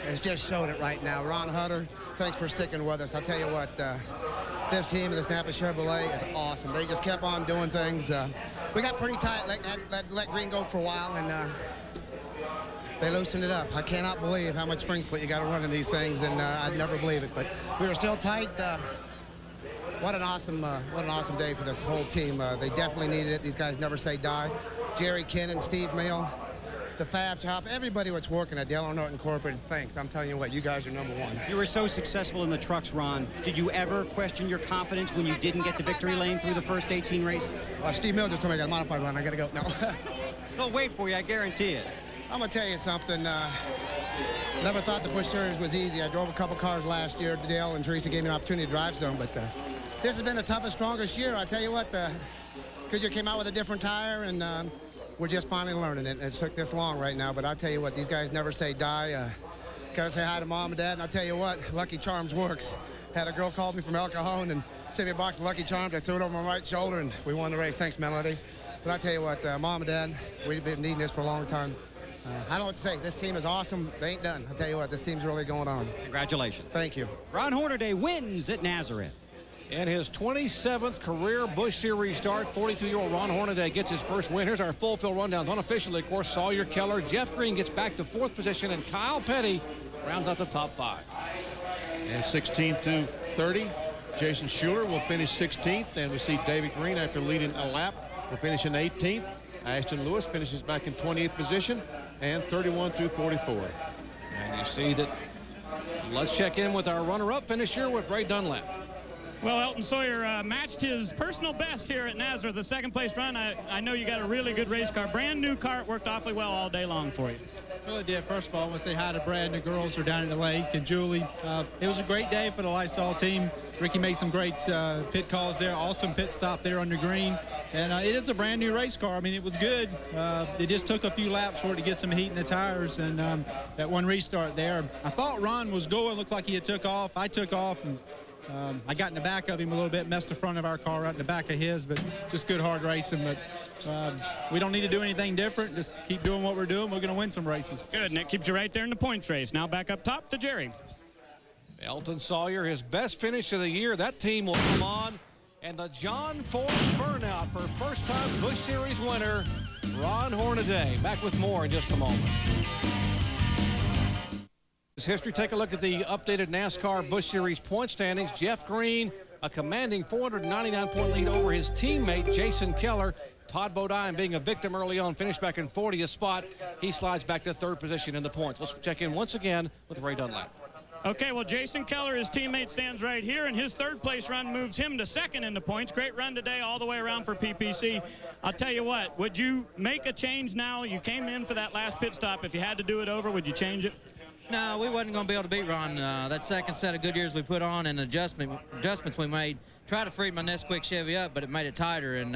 It's just showed it right now. Ron Hutter, thanks for sticking with us. I'll tell you what, this team, this Napa Chevrolet, is awesome. They just kept on doing things. We got pretty tight, let Green go for a while, and they loosened it up. I cannot believe how much spring split you got to run in these things, and I'd never believe it. But we were still tight. What an awesome day for this whole team. They definitely needed it. These guys never say die. Jerry Kennan, Steve Mail, the Fab Shop, everybody that's working at Dale Earnhardt Incorporated, thanks. I'm telling you what, you guys are number one. You were so successful in the trucks, Ron. Did you ever question your confidence when you didn't get to victory lane through the first 18 races? Steve Mill just told me I got a modified run. I got to go. No. They'll wait for you, I guarantee it. I'm going to tell you something. Never thought the Busch Series was easy. I drove a couple cars last year. Dale and Teresa gave me an opportunity to drive some, but this has been the toughest, strongest year. I tell you what, Goodyear came out with a different tire, and we're just finally learning it. It took this long right now, but I'll tell you what, these guys never say die. Gotta say hi to Mom and Dad, and I'll tell you what, Lucky Charms works. Had a girl call me from El Cajon and sent me a box of Lucky Charms. I threw it over my right shoulder, and we won the race. Thanks, Melody. But I'll tell you what, Mom and Dad, we've been needing this for a long time. I don't know what to say. This team is awesome. They ain't done. I'll tell you what, this team's really going on. Congratulations. Thank you. Ron Hornaday wins at Nazareth. In his 27th career Busch Series start, 42-year-old Ron Hornaday gets his first win. Here's our full field rundowns. Unofficially, of course, Sawyer Keller, Jeff Green gets back to 4th position, and Kyle Petty rounds out the top 5. And 16th to 30, Jason Schuler will finish 16th, and we see David Green, after leading a lap, will finish in 18th. Ashton Lewis finishes back in 28th position, and 31 through 44. And you see that. Let's check in with our runner-up finisher with Ray Dunlap. Well, Elton Sawyer matched his personal best here at Nazareth, the second place run. I know you got a really good race car, brand new car. It worked awfully well all day long for you. Really did. First of all, I want to say hi to Brad and the girls who are down in the lake, and Julie. It was a great day for the Lysol team. Ricky made some great pit calls there. Awesome pit stop there on the green. And it is a brand new race car. I mean, it was good. It just took a few laps for it to get some heat in the tires, and that one restart there. I thought Ron was going. Looked like he had took off. I took off, and I got in the back of him a little bit, messed the front of our car right in the back of his, but just good hard racing. But we don't need to do anything different. Just keep doing what we're doing. We're going to win some races. Good, and that keeps you right there in the points race. Now back up top to Jerry. Elton Sawyer, his best finish of the year. That team will come on. And the John Force burnout for first-time Busch Series winner, Ron Hornaday. Back with more in just a moment. History, take a look at the updated NASCAR Busch Series point standings. Jeff Green, a commanding 499-point lead over his teammate Jason Keller. Todd Bodine, being a victim early on, finished back in 40th spot. He slides back to 3rd position in the points. Let's check in once again with Ray Dunlap. Okay, well, Jason Keller, his teammate, stands right here, and his 3rd place run moves him to 2nd in the points. Great run today all the way around for PPC. I'll tell you what, would you make a change now? You came in for that last pit stop. If you had to do it over, would you change it? No, we wasn't going to be able to beat Ron. That second set of Goodyears we put on and adjustments we made, tried to free my Nesquik Chevy up, but it made it tighter, and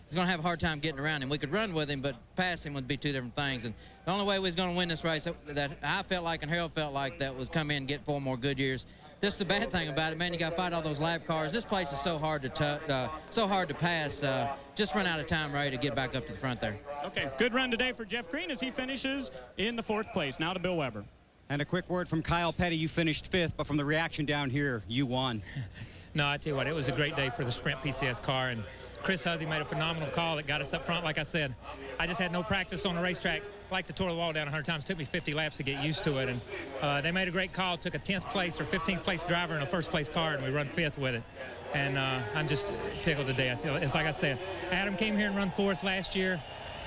he's going to have a hard time getting around him. We could run with him, but pass him would be 2 different things. And the only way we was going to win this race that I felt like and Harold felt like that was come in and get 4 more Goodyears. Just the bad thing about it, man, you got to fight all those lap cars. This place is so hard to pass. Just run out of time, Ray, to get back up to the front there. Okay, good run today for Jeff Green as he finishes in the 4th place. Now to Bill Weber. And a quick word from Kyle Petty. You finished 5th, but from the reaction down here, you won. No, I tell you what, it was a great day for the Sprint PCS car, and Chris Huzzy made a phenomenal call that got us up front. Like I said, I just had no practice on the racetrack. I like to tore the wall down 100 times. It took me 50 laps to get used to it, and they made a great call. Took a 10th place or 15th place driver in a 1st place car, and we run 5th with it. And I'm just tickled today. I feel it's like I said, Adam came here and run 4th last year,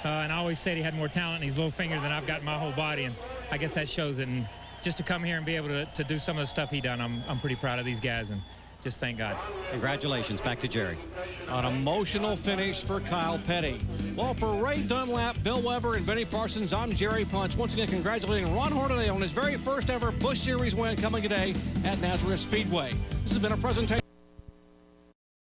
and I always said he had more talent in his little finger than I've got in my whole body, and I guess that shows it. And just to come here and be able to do some of the stuff he done, I'm pretty proud of these guys, and just thank God. Congratulations. Back to Jerry. An emotional finish for Kyle Petty. Well, for Ray Dunlap, Bill Weber, and Benny Parsons, I'm Jerry Punch. Once again, congratulating Ron Hornaday on his very first ever Busch Series win coming today at Nazareth Speedway. This has been a presentation.